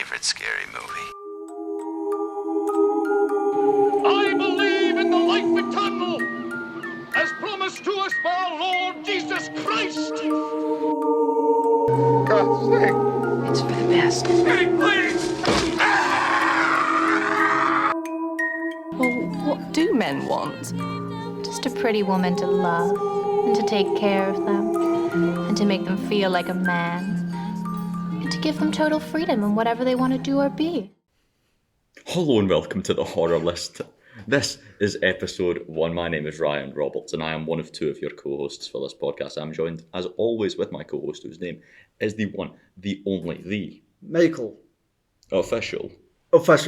favorite scary movie. I believe in the life eternal, as promised to us by our Lord Jesus Christ. God's sake. It's for the best. Hey, please! Well, what do men want? Just a pretty woman to love and to take care of them and to make them feel like a man and to give them total freedom in whatever they want to do or be. Hello and welcome to the Horror List. This is episode 1. My name is Ryan Roberts and I am one of two of your co-hosts for this podcast. I'm joined, as always, with my co-host whose name is the one, the only, the... Michael. Official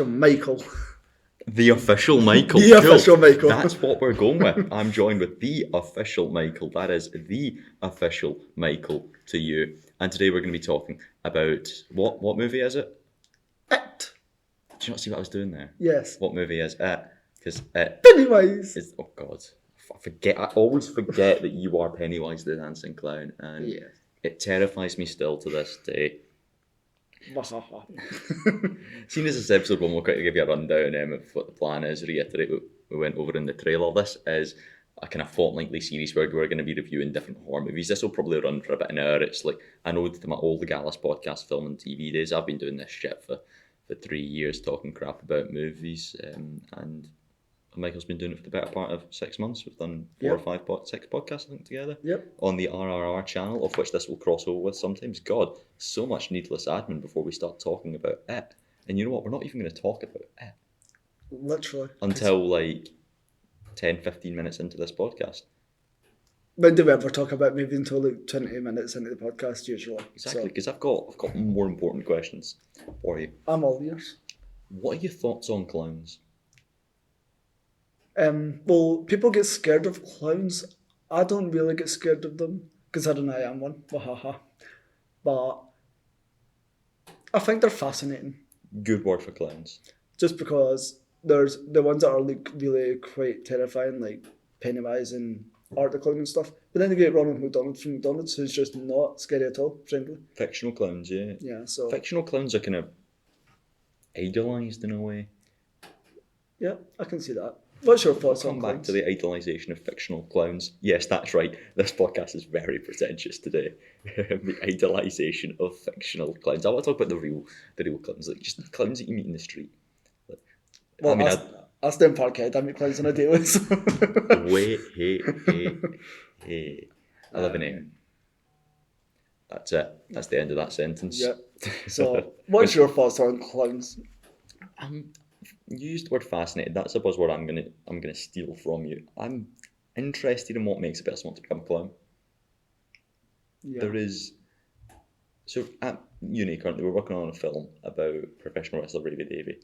Michael. The official Michael. The official Michael. That's what we're going with. I'm joined with the official Michael. That is the official Michael to you. And today we're going to be talking about... What movie is it? It. Did you not see what I was doing there? Yes. What movie is it? Because it... Pennywise. Is, oh God. I always forget that you are Pennywise the Dancing Clown. And Yes. it terrifies me still to this day. Seeing as this episode 1, we'll quickly give you a rundown of what the plan is, reiterate what we went over in the trailer. This is a kind of fortnightly series where we're going to be reviewing different horror movies. This will probably run for about an hour. It's like, I know to my old Gallus podcast, film and TV days, I've been doing this shit for 3 years, talking crap about movies, and Michael's been doing it for the better part of 6 months. We've done 6 podcasts, I think, together. Yep. On the RRR channel, of which this will cross over with sometimes. God, so much needless admin before we start talking about it. And you know what? We're not even going to talk about it. Literally. Until like 10, 15 minutes into this podcast. When do we ever talk about maybe until like 20 minutes into the podcast usually? Exactly, because I've got more important questions for you. I'm all ears. What are your thoughts on clowns? Well, people get scared of clowns. I don't really get scared of them, considering I am one. But I think they're fascinating. Good word for clowns. Just because there's the ones that are like really quite terrifying, like Pennywise and Art the Clown and stuff. But then you get Ronald McDonald from McDonald's, who's just not scary at all, friendly. Fictional clowns, yeah. Yeah, so... Fictional clowns are kind of idolised in a way. Yeah, I can see that. What's your thoughts on Come clowns? back to the idolisation of fictional clowns. Yes, that's right. This podcast is very pretentious today. The idolisation of fictional clowns. I want to talk about the real clowns, like just the clowns that you meet in the street. Like, Well, I mean, I stay in Parkhead. I meet clowns on a daily. So. Wait, hey. I live in Ayr. That's it. That's the end of that sentence. Yeah. So, what's your thoughts on clowns? You used the word fascinated. That's a buzzword I'm gonna steal from you. I'm interested in what makes a person want to become a clown. Yeah. There is... So at uni currently we're working on a film about professional wrestler Ravy Davey.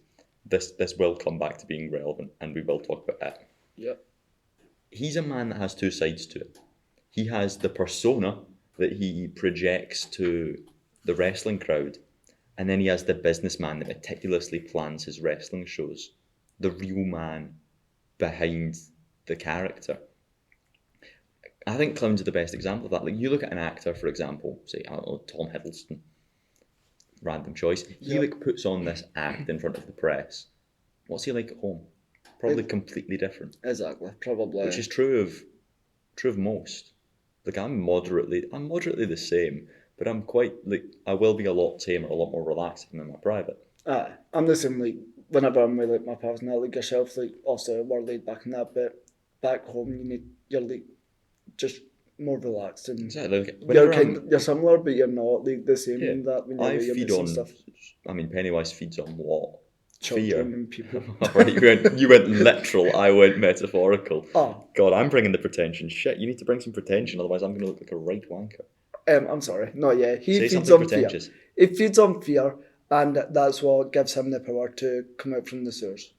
This will come back to being relevant and we will talk about it. Yep. He's a man that has two sides to it. He has the persona that he projects to the wrestling crowd, and then he has the businessman that meticulously plans his wrestling shows. The real man behind the character. I think clowns are the best example of that. Like, you look at an actor, for example, say, I don't know, Tom Hiddleston. Random choice. He like puts on this act in front of the press. What's he like at home? Probably completely different. Exactly. Probably. Which is true of most. Like, I'm moderately the same, but I'm quite, like, I will be a lot tamer, a lot more relaxed than my private. I'm the same, like, whenever I'm with, like, my pals and that, like, yourself, like, also, we're laid back in that bit. Back home, you're, like, just more relaxed. And exactly. Like, you're similar, but you're not, like, the same in that when I you're feed on stuff. I mean, Pennywise feeds on what? Children Fear. and people. you went literal, I went metaphorical. Oh. God, I'm bringing the pretension. Shit, you need to bring some pretension, otherwise I'm going to look like a right wanker. I'm sorry. No, yeah. He Say feeds something on pretentious. fear. He feeds on fear, and that's what gives him the power to come out from the sewers.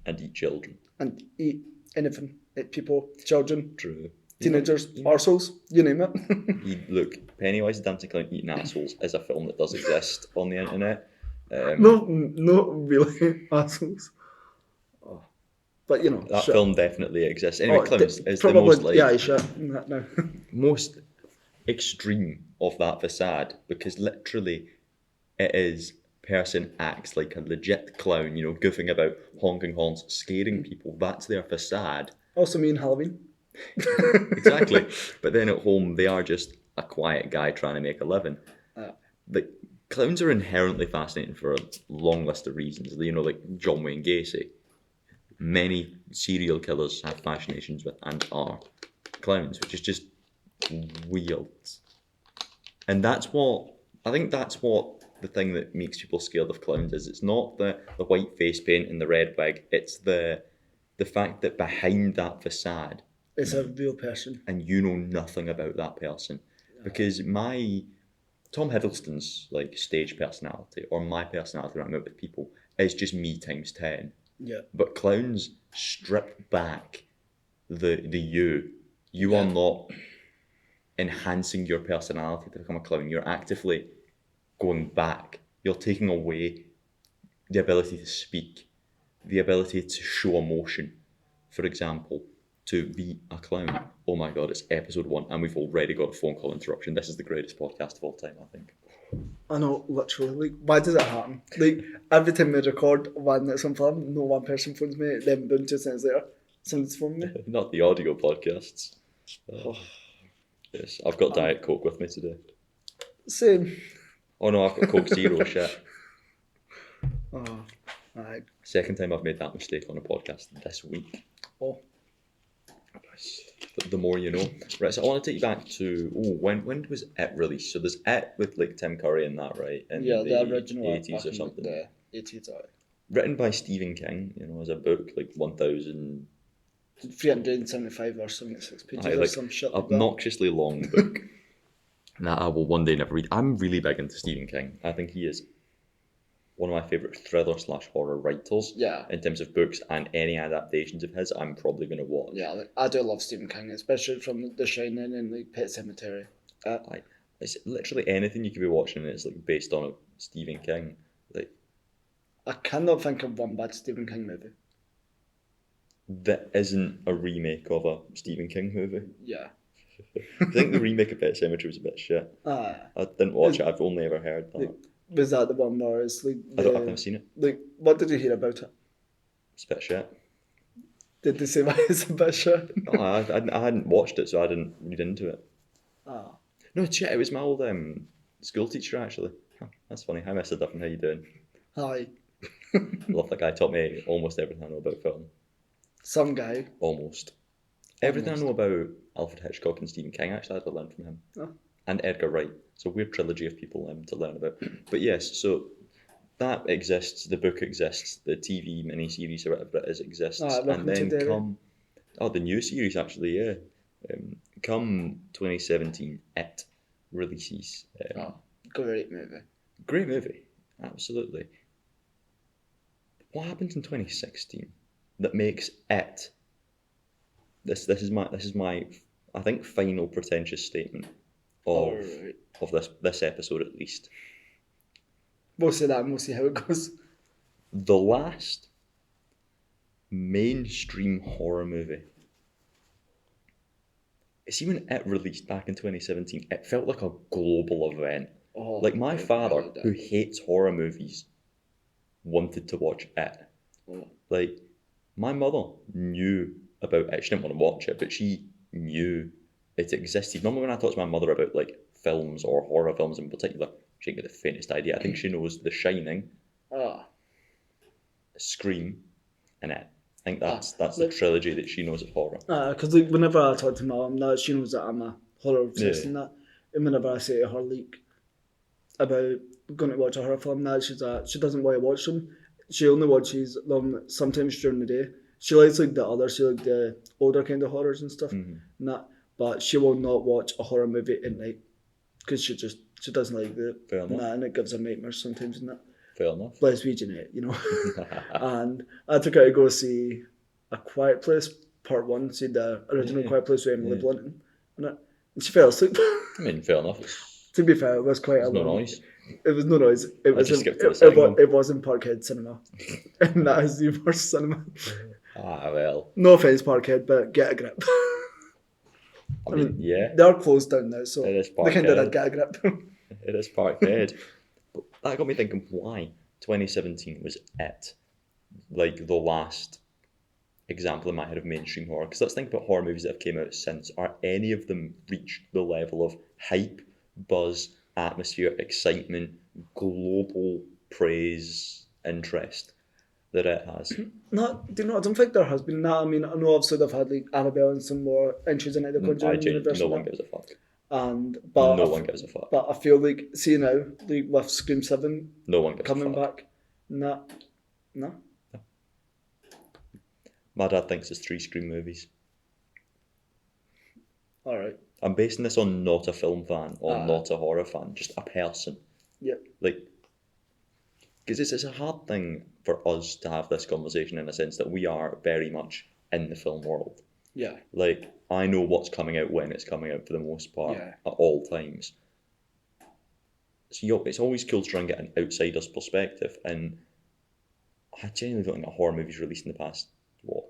And eat children. And eat anything. Eat people, children, True. teenagers, arseholes, you name it. Look, Pennywise the Dancing Clown Eating Assholes is a film that does exist on the internet. No, not really assholes. Oh. But you know, that shit. film definitely exists. Anyway, clowns is probably, the most like yeah, shit. No. most extreme of that facade, because literally it is person acts like a legit clown, you know, goofing about, honking horns, scaring people. That's their facade. Also me in Halloween. Exactly. But then at home, they are just a quiet guy trying to make a living. Like, clowns are inherently fascinating for a long list of reasons. You know, like John Wayne Gacy. Many serial killers have fascinations with and are clowns, which is just weird. And that's what the thing that makes people scared of clowns is. It's not the white face paint and the red wig. It's the fact that behind that facade, It's a real person. and you know nothing about that person. Because Tom Hiddleston's like stage personality, or my personality when I'm out with people, is just me times 10. Yeah. But clowns strip back the you. You are not enhancing your personality to become a clown. You're actively going back. You're taking away the ability to speak, the ability to show emotion. For example, to be a clown. Oh my God, it's episode 1 and we've already got a phone call interruption. This is the greatest podcast of all time, I think. I know, literally. Like, why does it happen? Like, every time we record one that's on film, no one person phones me, then boom, 2 seconds later, somebody's phoning me. Not the audio podcasts. Yes, I've got Diet Coke with me today. Same. Oh no, I've got Coke Zero, shit. Oh, aye. Second time I've made that mistake on a podcast this week. Oh. The more you know. Right, so I want to take you back to, when was It released? So there's It with like Tim Curry and that, right? In Yeah, the original 80s or something. The 80s, aye. Written by Stephen King, you know, as a book, like 1,000... 375 or 76 pages or like some shit like obnoxiously long book that I will one day never read. I'm really big into Stephen King. I think he is one of my favourite thriller/horror writers. Yeah. In terms of books and any adaptations of his, I'm probably going to watch. Yeah, like, I do love Stephen King, especially from The Shining and like Pet Sematary. It's literally anything you could be watching and it's like based on a Stephen King. Like, I cannot think of one bad Stephen King movie. that isn't a remake of a Stephen King movie. Yeah. I think the remake of Pet Sematary was a bit shit. I didn't watch it. I've only ever heard that. Was that the one where it's like... I've never seen it. Like, what did you hear about it? It's a bit shit. Did they say why it's a bit shit? No, I hadn't watched it, so I didn't read into it. Ah. No, shit, it was my old school teacher, actually. Huh, that's funny. Hi, Mr. Duffin, how you doing? Hi. Love that guy. Taught me almost everything I know about film. Some guy. Almost. Everything I know about Alfred Hitchcock and Stephen King, actually, I had to learn from him. Oh. And Edgar Wright. It's a weird trilogy of people to learn about. But yes, so that exists, the book exists, the TV miniseries or whatever it is exists. And then the new series actually, yeah. Come 2017, It releases. Great movie. Great movie, absolutely. What happened in 2016 that makes It? This is my I think final pretentious statement of this episode at least. We'll say that and we'll see how it goes. The last mainstream horror movie. See, when It released back in 2017, it felt like a global event. Oh, like my father, who hates horror movies, wanted to watch It. Oh. Like, my mother knew about it. She didn't want to watch it, but she knew it existed. Normally when I talk to my mother about like films or horror films in particular, she didn't get the faintest idea. I think she knows The Shining, Scream, and It. I think that's the trilogy that she knows of horror. Because like whenever I talk to my mum, she knows that I'm a horror obsessed and that. And whenever I say to her like about going to watch a horror film, she doesn't want to watch them. She only watches them sometimes during the day. She likes like the others, she like the older kind of horrors and stuff, and that. But she will not watch a horror movie at night because she doesn't like it. Fair enough. And it gives her nightmares sometimes and that. Fair enough. Glaswegian, you know. And I took her to go see A Quiet Place Part 1, see the original Quiet Place with Emily Blunt in it. And she fell asleep. I mean, fair enough. To be fair, it was quite a long... No noise. It was no noise. It was in Parkhead Cinema. And that is the worst cinema. Ah, well. No offence, Parkhead, but get a grip. I mean, yeah. They're closed down now, so it is they kind of did get a grip. It is Parkhead. that got me thinking, why 2017 was it? Like the last example in my head of mainstream horror. Because let's think about horror movies that have came out since. Are any of them reached the level of hype, buzz, atmosphere, excitement, global praise, interest that it has? No, do you know? I don't think there has been that. I mean, I know obviously they've had like Annabelle and some more entries into the Conjuring universe. No one gives a fuck. But no one gives a fuck. But I feel like, see now, like with Scream 7 no one gives coming a fuck. back, no. My dad thinks it's 3 Scream movies. All right. I'm basing this on not a film fan or not a horror fan, just a person. Yep. Like, because it's a hard thing for us to have this conversation in a sense that we are very much in the film world. Yeah. Like, I know what's coming out when it's coming out for the most part at all times. So it's always cool to try and get an outsider's perspective. And I genuinely don't think a horror movie's released in the past,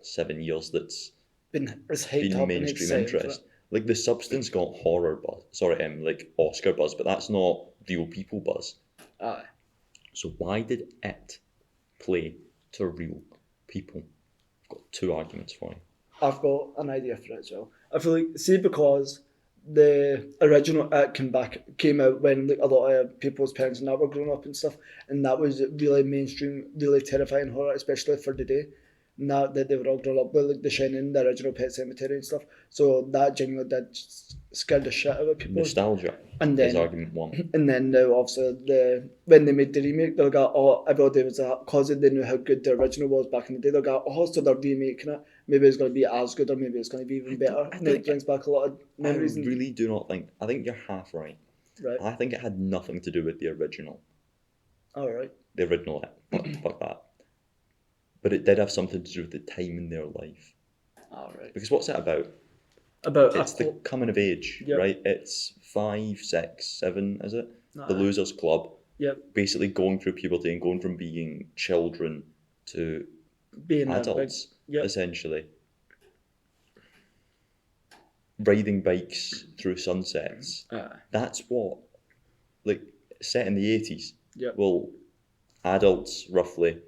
7 years that's been mainstream interest. Like, The Substance got horror buzz. Like Oscar buzz, but that's not real people buzz. Aye. So why did it play to real people? I've got 2 arguments for you. I've got an idea for it as well. I feel like, see, because the original It came out when like a lot of people's parents and that were growing up and stuff, and that was really mainstream, really terrifying horror, especially for today. Now that they were all grown up with like The Shining, the original Pet Sematary and stuff, so that genuinely did scare the shit out of people. Nostalgia is argument 1. And then now obviously when they made the remake, they'll go, everybody was because they knew how good the original was back in the day, they'll go, so they're remaking it. Maybe it's going to be as good, or maybe it's going to be even better. And it brings back a lot of memories. I really do not think. I think you're half right. Right. I think it had nothing to do with the original. All right. The original, fuck that. But it did have something to do with the time in their life. All right. Because what's it about? It's the coming of age, right? It's 5, 6, 7, is it? The Losers Club. Yep. Basically going through puberty and going from being children to being adults, essentially. Riding bikes through sunsets. That's what, like, set in the 80s. Yep. Well, adults, roughly,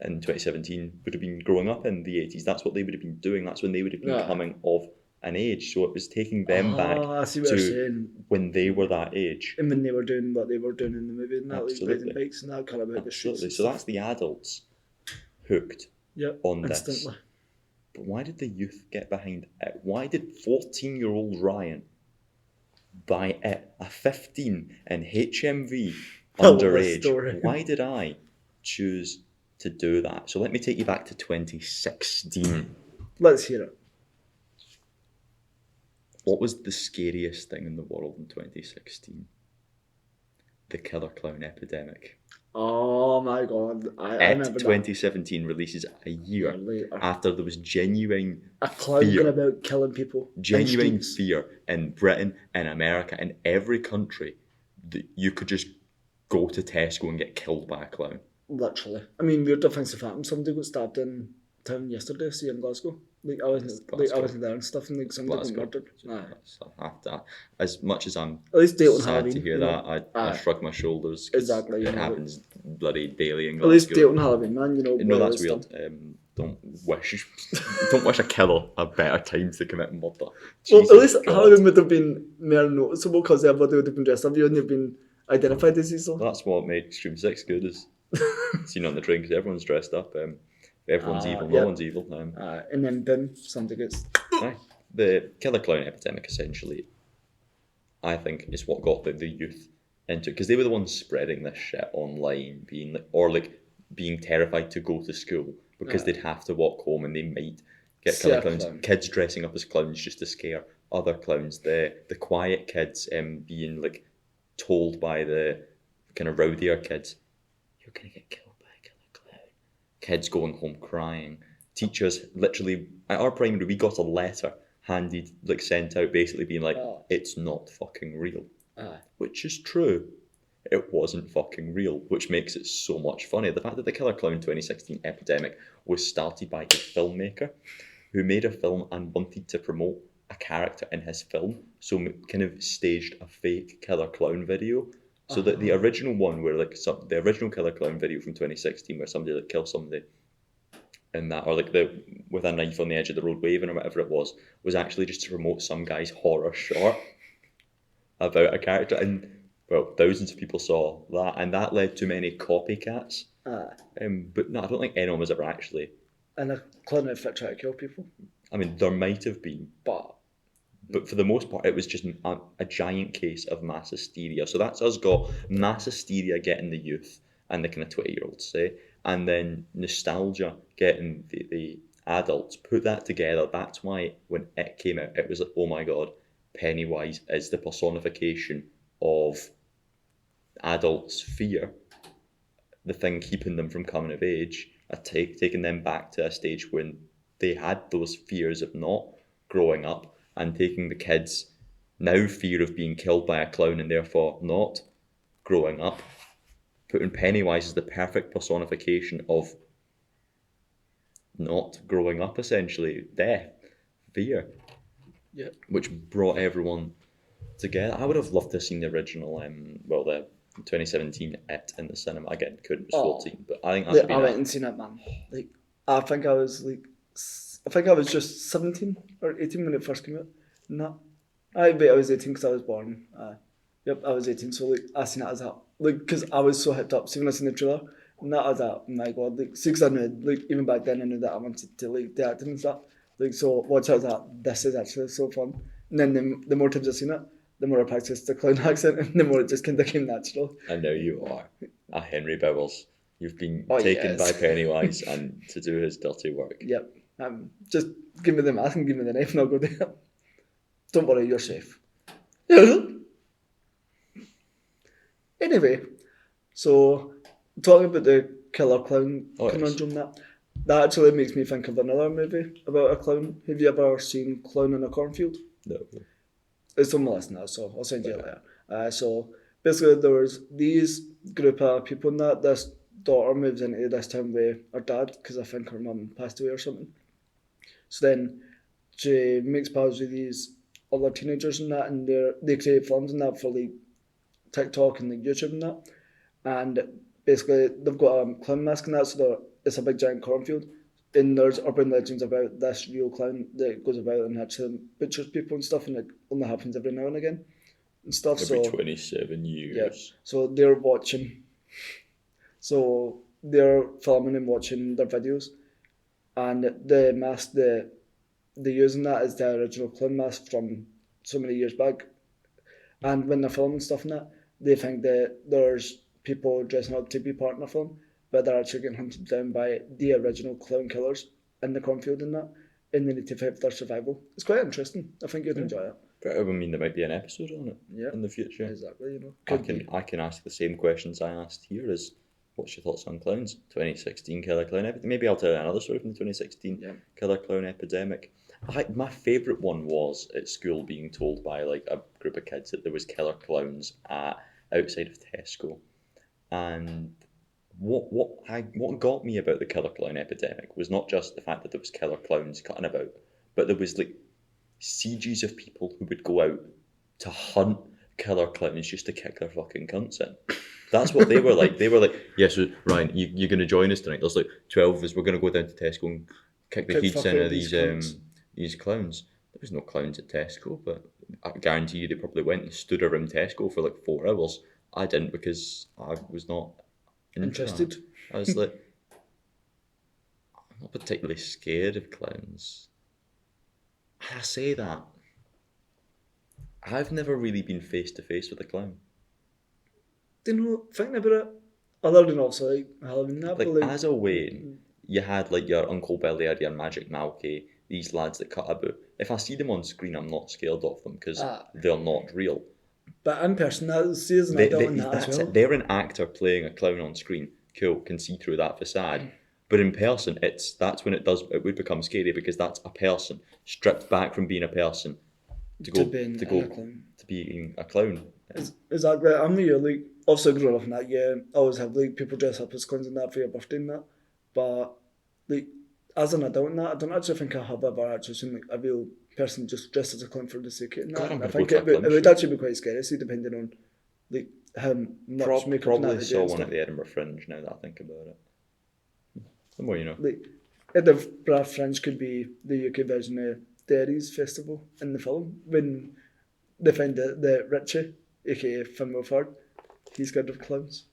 in 2017 would have been growing up in the 80s. That's what they would have been doing. That's when they would have been coming of an age. So it was taking them back to when they were that age. And when they were doing what they were doing in the movie, and that, like riding bikes and that kind of about the streets. So that's the adults hooked on instantly. this. But why did the youth get behind it? Why did 14-year-old Ryan buy it, a 15 in HMV underage? Why did I choose to do that? So let me take you back to 2016. Let's hear it. What was the scariest thing in the world in 2016? The killer clown epidemic. Oh my god. I remember 2017 releases a year after there was genuine a clown fear, going about killing people. Genuine fear in Britain, in America, in every country that you could just go to Tesco and get killed by a clown. Literally. I mean, weirder things have happened. Somebody got stabbed in town yesterday, see, in Glasgow. Like I wasn't there and stuff, and like somebody got murdered. As much as I'm at least date on sad Halloween, to hear that, I shrug my shoulders. Exactly. It happens bloody daily in Glasgow. At least date on Halloween, man. No, that's weird. Don't wish a killer a better time to commit murder. Well, at least Halloween would have been more noticeable because everybody would have been dressed up. You wouldn't have been identified as easel. That's what made Scream 6 good, is seen on the train because everyone's dressed up. Everyone's evil, no one's evil. And then boom, something gets... The killer clown epidemic, essentially, I think, is what got the youth into it. Because they were the ones spreading this shit online, being terrified to go to school because they'd have to walk home and they might get killer clowns. Kids dressing up as clowns just to scare other clowns. The quiet kids being like told by the kind of rowdier kids, you're going to get killed. Kids going home crying. Teachers, literally, at our primary, we got a letter sent out, basically being like, it's not fucking real. Which is true. It wasn't fucking real, which makes it so much funnier. The fact that the Killer Clown 2016 epidemic was started by a filmmaker who made a film and wanted to promote a character in his film, so kind of staged a fake Killer Clown video So that the original one where like the original Killer Clown video from 2016 where somebody like kills somebody in that, or like with a knife on the edge of the road waving or whatever it was actually just to promote some guy's horror short about a character, and well, thousands of people saw that, and that led to many copycats. But no, I don't think anyone was ever actually. And a clown outfit trying to kill people. I mean, there might have been, but for the most part, it was just a giant case of mass hysteria. So that's us got mass hysteria getting the youth and the kind of 20-year-olds, say, and then nostalgia getting the adults. Put that together. That's why when it came out, it was like, oh my god, Pennywise is the personification of adults' fear, the thing keeping them from coming of age, taking them back to a stage when they had those fears of not growing up, and taking the kids now fear of being killed by a clown and therefore not growing up, putting Pennywise as the perfect personification of not growing up, essentially, death, fear, which brought everyone together. I would have loved to have seen the original, the 2017 It in the cinema. Again, couldn't, was 14, but I think that would be I went and seen it, man. Like, I think I was just 17 or 18 when it first came out. No, I bet I was 18 because I was born. Yep, I was 18, so like I seen it as that, like, because I was so hyped up. See, when I seen the trailer, and that was that, my god, like, see, because I knew, like, even back then I knew that I wanted to like the acting and stuff. Like, so watch out that this is actually so fun. And then the more times I've seen it, the more I practiced the clown accent, and the more it just kind of came natural. And now you are a Henry Bowers. You've been taken by Pennywise and to do his dirty work. Yep. Just give me the mask and give me the knife and I'll go there. Don't worry, you're safe. Anyway, so talking about the killer clown conundrum, that actually makes me think of another movie about a clown. Have you ever seen Clown in a Cornfield? No. It's on my list now, so I'll send you it later. So basically there was these group of people in that. This daughter moves into this town with her dad because I think her mum passed away or something. So then she makes pals with these other teenagers and that, and they create films and that for like TikTok and like YouTube and that. And basically they've got a clown mask and that, so it's a big giant cornfield. And there's urban legends about this real clown that goes about and actually butchers people and stuff, and it only happens every now and again and stuff. Every 27 years. Yeah. So they're watching. So they're filming and watching their videos, and the mask they're using that is the original clown mask from so many years back. And when they're filming stuff in that, they think that there's people dressing up to be part in the film, but they're actually getting hunted down by the original clown killers in the cornfield and that, and they need to fight for their survival. It's quite interesting. I think you'd enjoy it. I mean, there might be an episode on it in the future. Exactly, you know. I can ask the same questions I asked here as, what's your thoughts on clowns? 2016 Killer Clown Epidemic. Maybe I'll tell you another story from the 2016 Killer Clown Epidemic. My favourite one was at school being told by like a group of kids that there was killer clowns outside of Tesco. And what got me about the killer clown epidemic was not just the fact that there was killer clowns cutting about, but there was like sieges of people who would go out to hunt killer clowns just to kick their fucking cunts in. That's what they were like. They were like, yeah, so Ryan, you're going to join us tonight. There's like 12 of us. We're going to go down to Tesco and kick the heads in of these clowns. There was no clowns at Tesco, but I guarantee you they probably went and stood around Tesco for like 4 hours. I didn't because I was not interested. I was like, I'm not particularly scared of clowns. I say that. I've never really been face to face with a clown. Do you know, thinking about it, other than also like Halloween, like as a Wayne, you had like your Uncle Billy or your Magic Malky, these lads that cut about. If I see them on screen, I'm not scared of them because they're not real. But in person, that's an adult in that as well. They're an actor playing a clown on screen. Cool, can see through that facade. But in person, that's when it would become scary because that's a person stripped back from being a person to being a clown. Exactly. I'm with you. Like, obviously growing up in that, I always have like people dress up as clowns and that for your birthday and that. But like as an adult in that, I don't actually think I have ever actually seen like a real person just dressed as a clown for the sake of it. And I think it would actually be quite scary, see, depending on like how much makeup Probably they saw do and one stuff. at the Edinburgh Fringe. Now that I think about it, the more you know. Like, Edinburgh Fringe could be the UK version of Derry's festival in the film when they find the Richie, aka Finn Wolfhard, he's scared of clowns.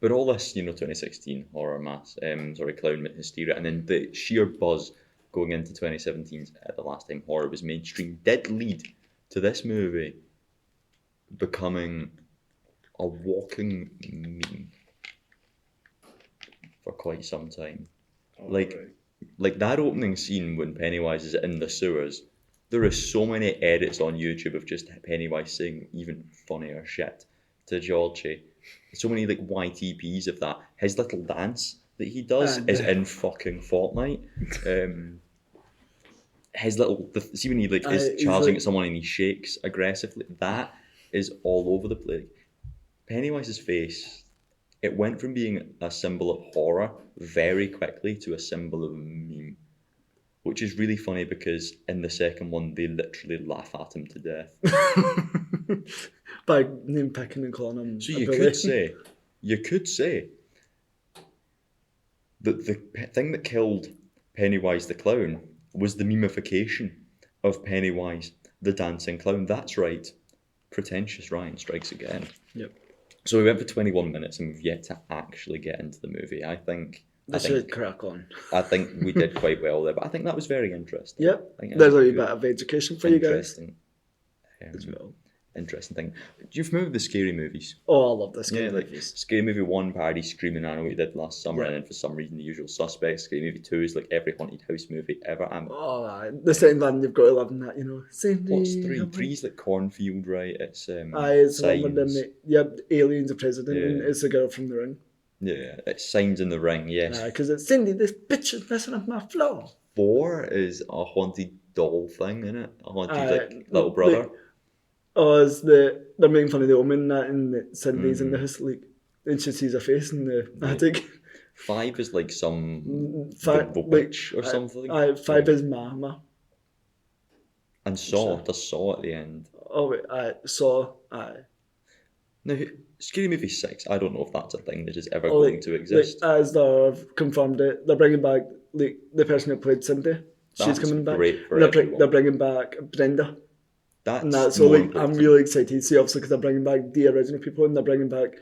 But all this, 2016 horror clown hysteria, and then the sheer buzz going into 2017's The Last Time Horror was mainstream did lead to this movie becoming a walking meme for quite some time. Like that opening scene when Pennywise is in the sewers, there are so many edits on YouTube of just Pennywise saying even funnier shit to Georgie. So many like YTPs of that. His little dance that he does is in fucking Fortnite. His little see when he like is charging at someone and he shakes aggressively. That is all over the place. Pennywise's face. It went from being a symbol of horror very quickly to a symbol of meme, which is really funny because in the second one they literally laugh at him to death by name picking and calling him. So you could say that the thing that killed Pennywise the clown was the memification of Pennywise the dancing clown. That's right. Pretentious Ryan strikes again. Yep. So we went for 21 minutes and we've yet to actually get into the movie. I think crack on. I think we did quite well there, but I think that was very interesting. Yep. There's a wee bit of education for you guys. As well. Interesting thing. Do you remember the scary movies? Oh, I love the scary movies. Scary Movie 1 parody Screaming Anna we did last summer, and then for some reason The Usual Suspects. Scary Movie 2 is like every haunted house movie ever. The second one you've got to love in that, Cindy, what's 3? 3's like Cornfield, right? It's it's the one with them. Alien's the president, and it's the girl from The Ring. Yeah, it's Signs in the Ring, yes. Because it's Cindy, this bitch is messing up my floor. 4 is a haunted doll thing, isn't it? A haunted little brother. They're making fun of the Omen and Cindy's in the house, and she sees a face in the attic. 5 is like some witch or something. 5 is Mama. And Saw, does Saw at the end. Oh wait, Saw, Now, Scary Movie 6, I don't know if that's a thing that is ever going to exist. As they've confirmed it, they're bringing back the person who played Cindy. She's coming back. Great for they're bringing back Brenda. So I'm really excited to see, obviously, because they're bringing back the original people and they're bringing back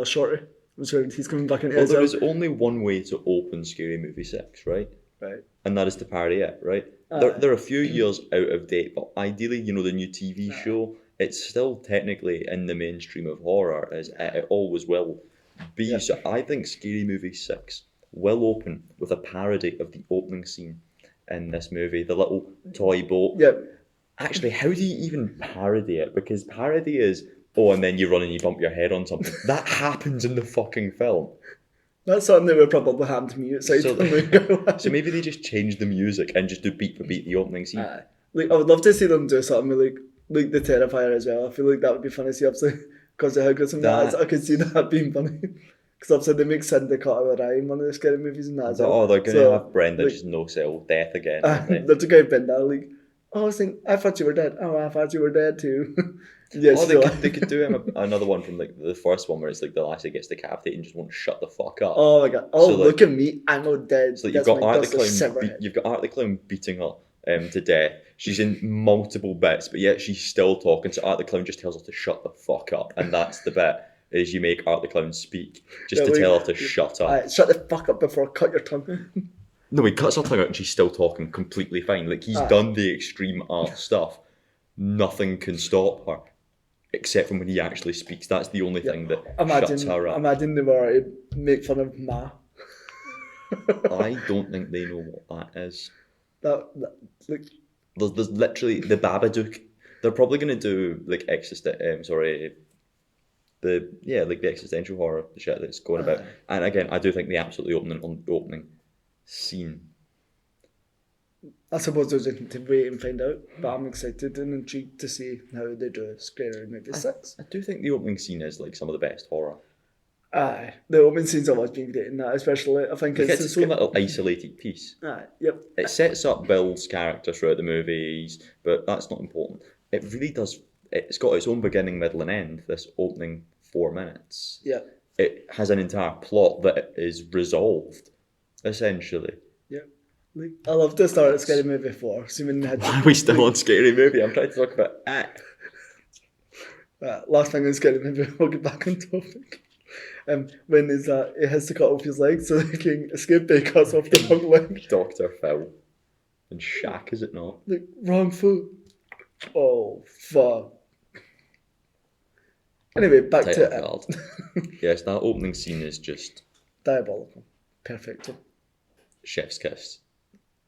Shorty. I'm sure he's coming back into there is only one way to open Scary Movie 6, right? Right. And that is to parody it, right? They're a few years out of date, but ideally, the new TV show, it's still technically in the mainstream of horror, as it always will be. Yeah. So I think Scary Movie 6 will open with a parody of the opening scene in this movie, the little toy boat. Yep. Actually, how do you even parody it? Because parody is, and then you run and you bump your head on something. That happens in the fucking film. That's something that would probably happen to me outside the movie. So maybe they just change the music and just do beat for beat the opening scene. I would love to see them do something with like the Terrifier as well. I feel like that would be funny to see, obviously, because of how good some that is. I could see that being funny. Because obviously they make Cindy cut out a eye in one of the scary movies and that as well. They're going to have Brenda just no-cell death again. They're to go Brenda, I thought you were dead. Oh, I thought you were dead too. Yes. They could do another one from the first one where it's like the lassie gets decapitated and just won't shut the fuck up. Oh my god! Oh, so look at me! I'm not dead. So you've got Art the Clown beating her to death. She's in multiple bits, but yet she's still talking. So Art the Clown just tells her to shut the fuck up, and that's the bit. Is you make Art the Clown speak just to tell her to shut up. Shut the fuck up before I cut your tongue. No, he cuts her tongue out and she's still talking completely fine. Like, he's done the extreme art stuff. Nothing can stop her, except from when he actually speaks. That's the only thing that shuts her up. Imagine they were to make fun of Ma. I don't think they know what that is. There's literally the Babadook. They're probably going to do, the existential horror shit that's going about. And again, I do think the absolutely opening scene. I suppose there's anything to wait and find out, but I'm excited and intrigued to see how they do Scary Movie 6. I do think the opening scene is some of the best horror. Aye, the opening scene's always been great in that, especially I think it's its own little isolated piece. Aye, yep. It sets up Bill's character throughout the movies, but that's not important. It really does. it's got its own beginning, middle, and end. This opening 4 minutes. Yeah. It has an entire plot that is resolved, essentially. Yeah. Like, I love to start a Scary Movie 4. See when they had Why are we still on Scary Movie? I'm trying to talk about it. Last thing in Scary Movie, we'll get back on topic. When is that he has to cut off his leg so they can escape, but he cuts off the wrong leg. Dr. Phil. And Shaq, is it not? Like, wrong foot. Oh, fuck. Anyway, back Title to card. Yes, that opening scene is just diabolical. Perfecto. chef's kiss.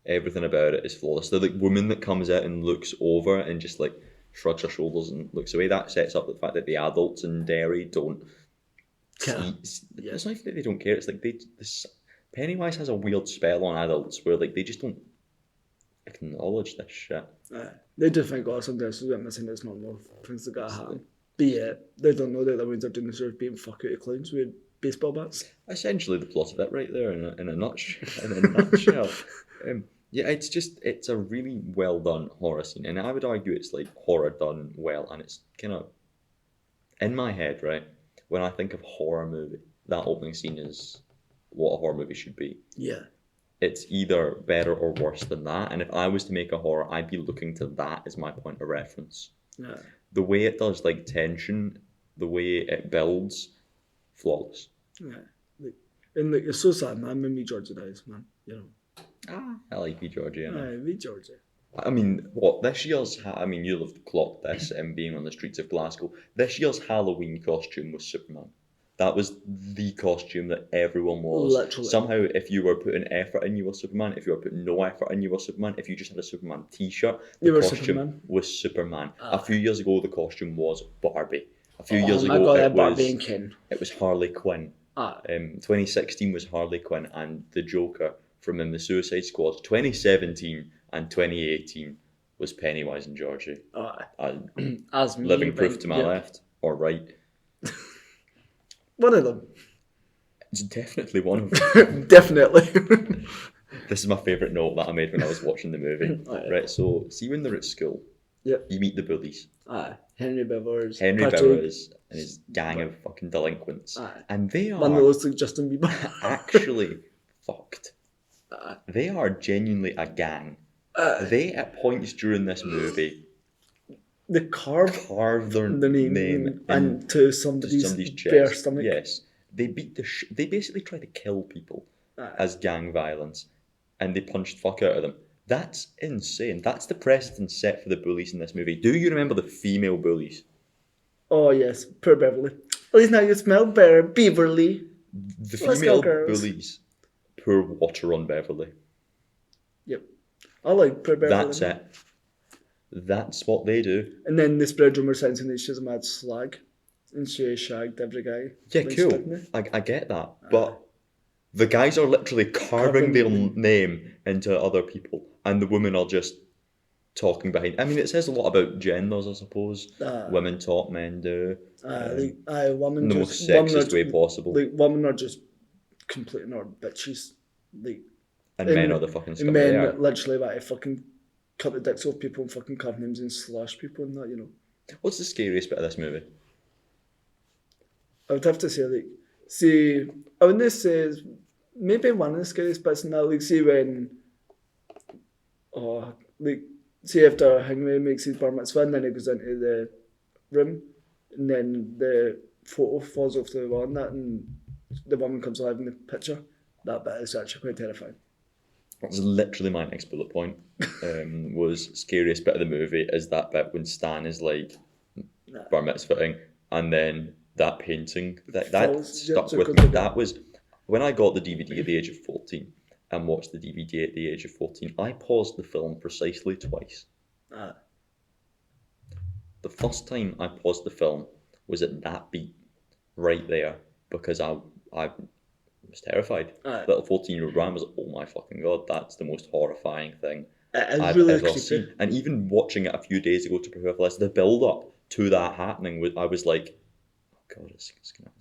Everything about it is flawless. The like woman that comes out and looks over and just like shrugs her shoulders and looks away, that sets up the fact that the adults in Derry don't see. It's not even that they don't care. It's like Pennywise has a weird spell on adults where like they just don't acknowledge this shit. They do think, oh, something else is went missing, it's normal. Things that gotta happen. But yeah, they don't know that the ones they're doing is sort of being fuck out of clowns with baseball bats. Essentially the plot of it right there in a nutshell. Yeah, it's a really well done horror scene, and I would argue it's like horror done well, and it's kind of in my head, right? When I think of horror movie, that opening scene is what a horror movie should be. Yeah. It's either better or worse than that, and if I was to make a horror, I'd be looking to that as my point of reference. Yeah. The way it does like tension, the way it builds, flawless. Yeah. And like it's so sad, man, when Wee Georgia dies, man. You know. I like Wee Georgie. Wee Georgia. I mean, this year's... you'll have clocked this being on the streets of Glasgow. This year's Halloween costume was Superman. That was the costume that everyone was. Literally. Somehow, if you were putting effort in, you were Superman. If you were putting no effort in, you were Superman. If you just had a Superman t-shirt, the costume Superman. was Superman. A few years ago, the costume was Barbie. A few Oh years my ago, God, Barbie and Ken. it was Harley Quinn. 2016 was Harley Quinn and the Joker from in the Suicide Squad. 2017 and 2018 was Pennywise and Georgie. As me, living proof to my yeah. left or right. One of them. It's definitely one of them. Definitely. This is my favourite note that I made when I was watching the movie. Right, so see when they're at school, Yep. you meet the bullies. Henry Bevers. Henry Patrick, Bowers and his gang of fucking delinquents. And they are one that looks like Justin Bieber. actually fucked. They are genuinely a gang. They, at points during this movie, They carve their the name into somebody's bare chest. stomach. Yes, they beat they basically try to kill people as gang violence, and they punched fuck out of them. That's insane. That's the precedent set for the bullies in this movie. Do you remember the female bullies? Oh yes, poor Beverly. At least now you smell better, Beverly. The Let's go, female girls. bullies pour water on Beverly. Yep. I like poor Beverly. That's it. That's what they do. And then they spread rumours saying that she's a mad slag. And she shagged every guy. Yeah, cool. I get that. But the guys are literally carving their name into other people. And the women are just talking behind. I mean, it says a lot about genders, I suppose. Women talk, men do. Women in the most sexist way possible. Like, women are just completely not bitches. Like, and men are the fucking scum. Men literally like to fucking cut the dicks off people and fucking carve names and slash people and that, you know. What's the scariest bit of this movie? I would have to say, like, see, I wouldn't say maybe one of the scariest bits in that, like, see when, see after Henry makes his bar mitzvah and then he goes into the room and then the photo falls off the wall and that and the woman comes alive in the picture. That bit is actually quite terrifying. That was literally my next bullet point. Was scariest bit of the movie is that bit when Stan is like bar mitzvahing and then that painting that stuck with me. That was when I got the DVD at the age of 14 and watched the DVD at the age of 14. I paused the film precisely twice. The first time I paused the film was at that beat right there because I was terrified. Little 14-year-old Ryan was like, oh my fucking god, that's the most horrifying thing I've really ever creepy. seen. And even watching it a few days ago to prepare for this, the build up to that happening, I was like, oh god, it's gonna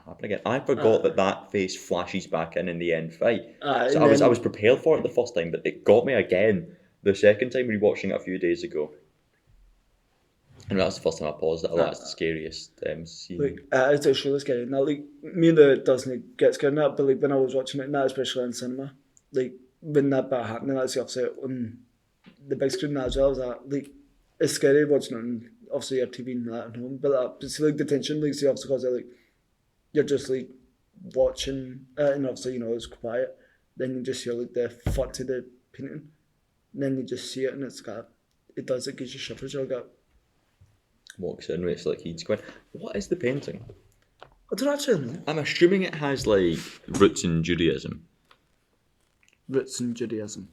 happen again. I forgot that face flashes back in the end fight. So I was prepared for it the first time, but it got me again the second time rewatching it a few days ago. And that's the first time I paused it. That's the scariest scene. Like, it's actually scary. Now, like, me that doesn't get scared in that, but like when I was watching it, now especially in cinema, like when that bit happened, that's the upset on the big screen now as well. Is that like it's scary watching it on obviously your TV and that at home, but see like the tension, like see obviously because like you're just like watching it and obviously it's quiet, then you just hear like the fuck to the painting, and then you just see it and it gives you shivers. You got. Walks in, it's like he's going, what is the painting? I don't actually know. I'm assuming it has like roots in Judaism. Roots in Judaism.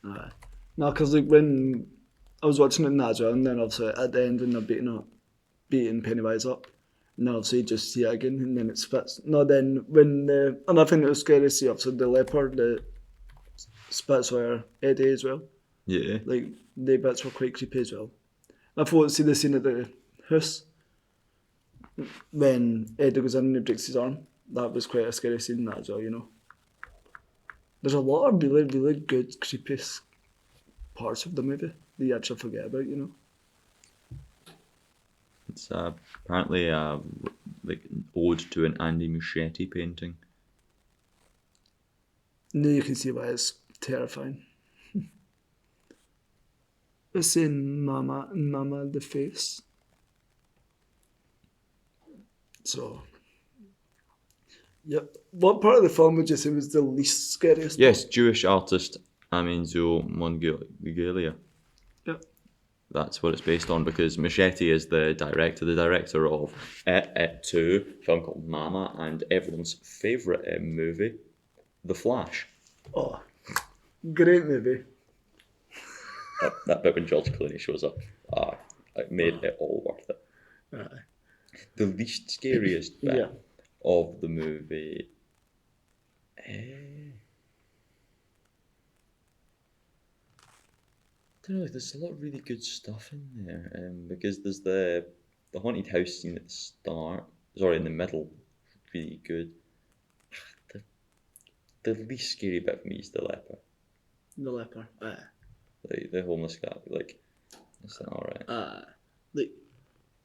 No, because like when I was watching it in that as well, and then obviously at the end when they're beating Pennywise up, and then obviously you just see it again, and then it spits. No, then when another thing that was scary to see, obviously the leopard that spits were Eddie as well. Yeah. Like the bits were quite creepy as well. I thought see the scene at the house when Eddie goes in and he breaks his arm. That was quite a scary scene that as well, There's a lot of really, really good creepy parts of the movie that you actually forget about, It's apparently like an ode to an Andy Muschietti painting. Now you can see why it's terrifying. It's saying Mama the face. So, yep. What part of the film would you say was the least scariest? Yes, Jewish artist Amenzo Mongolia. Yep. That's what it's based on because Muschietti is the director of It 2, a film called Mama, and everyone's favourite movie, The Flash. Oh, great movie. That bit when George Clooney shows up, it made it all worth it. The least scariest bit of the movie. I don't know. There's a lot of really good stuff in there, because there's the haunted house scene at the start. Sorry, in the middle, really good. The least scary bit for me is the leper. The leper. The homeless guy, like, that's not alright. Like,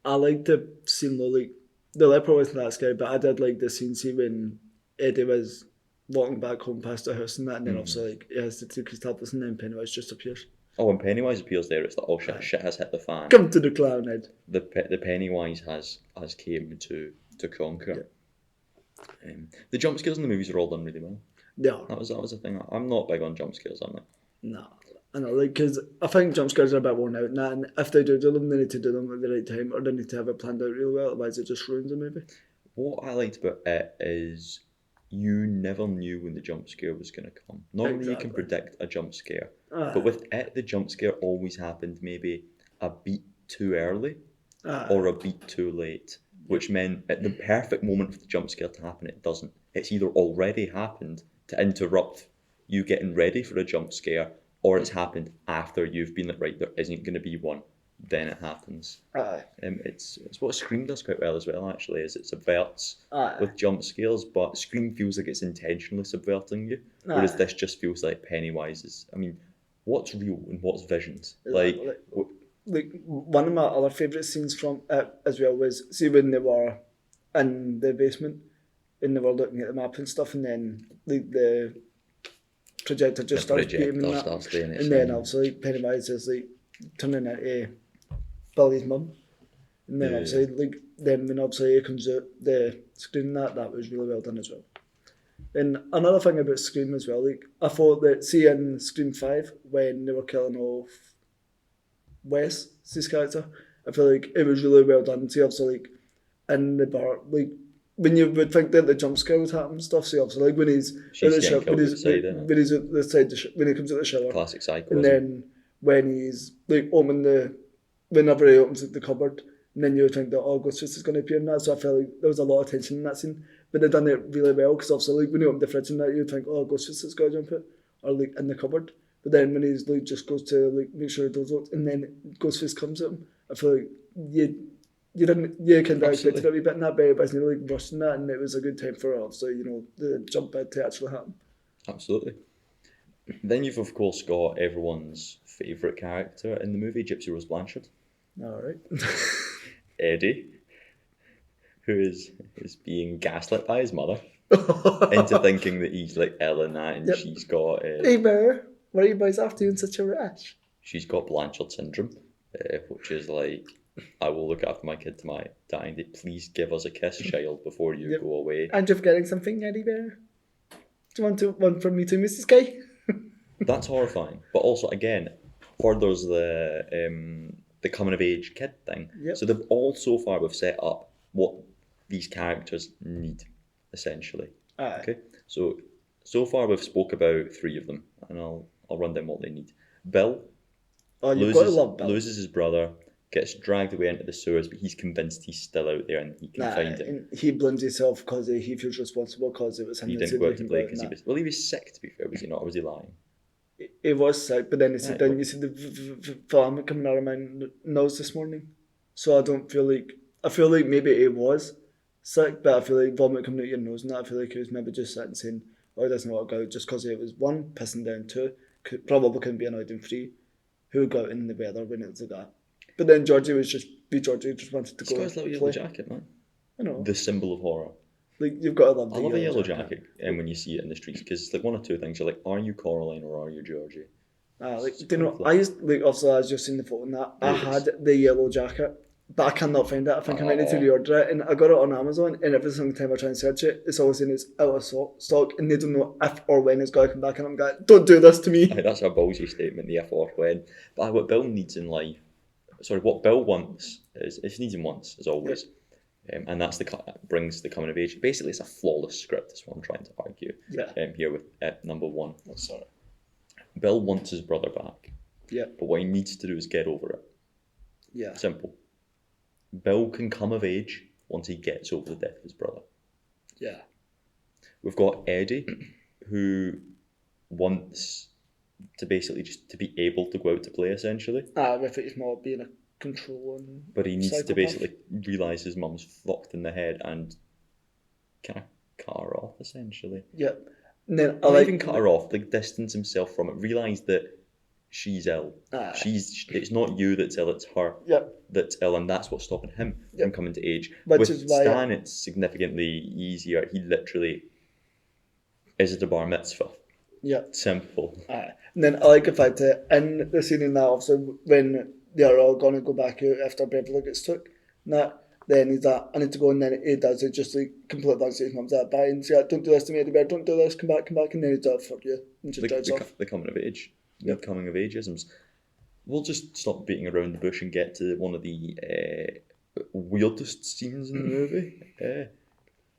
I like the scene though, like, the leper wasn't that scary, but I did like the scene, see, when Eddie was walking back home past the house and that, and then obviously, like, he has to take his tablets and then Pennywise just appears. Oh, when Pennywise appears there, it's like, oh shit has hit the fan. Come to the clown, Ed. The Pennywise has came to conquer. Yeah. The jump scares in the movies are all done really well. Yeah. That was the thing. I'm not big on jump scares, am I? No. I know, like, because I think jump scares are a bit worn out and that, and if they do them, they need to do them at the right time, or they need to have it planned out really well, otherwise it just ruins the movie. What I liked about it is you never knew when the jump scare was going to come. Normally you can predict a jump scare, but with it, the jump scare always happened maybe a beat too early or a beat too late, which meant at the perfect moment for the jump scare to happen, it doesn't. It's either already happened to interrupt you getting ready for a jump scare, or it's happened after you've been like, right, there isn't going to be one, then it happens. It's what Scream does quite well as well, actually, is it subverts with jump scares, but Scream feels like it's intentionally subverting you, whereas this just feels like Pennywise is, I mean, what's real and what's visions? Like one of my other favourite scenes from it as well was, see when they were in the basement and they were looking at the map and stuff, and then like the projector just starts beaming that, and then obviously Pennywise is like turning into Billy's mum, and then obviously like then when obviously it comes out the screen, that was really well done as well. And another thing about Scream as well, like I thought that, see in Scream 5 when they were killing off Wes's character, I feel like it was really well done. See obviously like in the bar, like when you would think that the jump scare would happen and stuff, see obviously like when he's in the shower, when he's at the side, when he comes out the shower, classic cycle, and then when he's like whenever he opens the cupboard, and then you would think that Ghostface is going to appear in that. So I felt like there was a lot of tension in that scene, but they done it really well, because obviously like when you open the fridge and that, you'd think Ghostface is going to jump out, or like in the cupboard, but then when he's like just goes to like make sure the door's locked, and then Ghostface comes at him, I feel like you kind of expected it a wee bit in that, but it wasn't really worse than that, and it was a good time for obviously the jump bit to actually happen. Absolutely. Then you've of course got everyone's favourite character in the movie, Gypsy Rose Blanchard. All right. Eddie, who is being gaslit by his mother into thinking that he's like Ellen and Yep. she's got Hey, Bear, what are you boys after in such a rush? she's got Blanchard syndrome, which is like, I will look after my kid to my dying day. Please give us a kiss, child, before you Yep. go away. And you're forgetting something, Eddie Bear. Do you want one from me too, Mrs. K? That's horrifying. But also, again, furthers the coming of age kid thing. Yep. So they've all so far we've set up what these characters need, essentially. Aye. Okay. So far we've spoke about 3 of them, and I'll run down what they need. Bill Oh, you've got to love Bill. loses his brother, gets dragged away into the sewers, but he's convinced he's still out there and he can find him. and he blames himself because he feels responsible because it was him He that didn't said go out he to can play go out because and he was sick, to be fair, was he not? Or was he lying? He was sick, but then he said, Yeah, "Didn't you see the vomit coming out of my nose this morning?" So I don't feel like maybe he was sick, but I feel like vomit coming out your nose, and that I feel like he was maybe just sitting saying, "Oh, it doesn't work out," just because it was 1 pissing down, 2 probably couldn't be annoyed, and 3 who got in the weather when it was like that. But then Georgie just wanted to He's go. got his little yellow jacket, man. I know, The symbol of horror. like you've got to love. I love a yellow jacket, and when you see it in the streets, because it's like one of 2 things. You're like, are you Coraline or are you Georgie? Like, do you know, I used, like, obviously I was just seen the photo and that, I had the yellow jacket, but I cannot find it. I think I might need to reorder it, and I got it on Amazon, and every single time I try and search it, it's always saying it's out of stock, and they don't know if or when it's going to come back, and I'm going, don't do this to me. Aye, that's a ballsy statement, the if or when. But what Bill needs in life, what Bill wants is, it needs and wants, as always. And that's brings the coming of age. Basically, it's a flawless script, is what I'm trying to argue. Yeah. Here with number 1. Oh, sorry. Bill wants his brother back. Yeah. But what he needs to do is get over it. Yeah. Simple. Bill can come of age once he gets over the death of his brother. Yeah. We've got Eddie, who wants to basically just to be able to go out to play, essentially. If it's more being a controlling But he needs to psychopath. basically realise his mum's fucked in the head and kind of cut her off, essentially. Yeah. And then I Not like even cut her off, like distance himself from it. Realise that she's ill. Aye. It's not you that's ill, it's her Yep. that's ill, and that's what's stopping him from coming to age. Which With is why Stan, it's significantly easier. He literally is at a bar mitzvah. Yeah. Simple. And then I like the fact that in the scene in that, obviously, when they're all going to go back out after Beverly gets took, and that, then he's like, I need to go, and then he does it, just like completely blanks his mum's like, bye, and he's like, don't do this to me, Eddie Bear, don't do this, come back, and then he's like, fuck you, and just drives off. The coming of age. Yep. The coming of ageisms. We'll just stop beating around the bush and get to one of the weirdest scenes in the movie.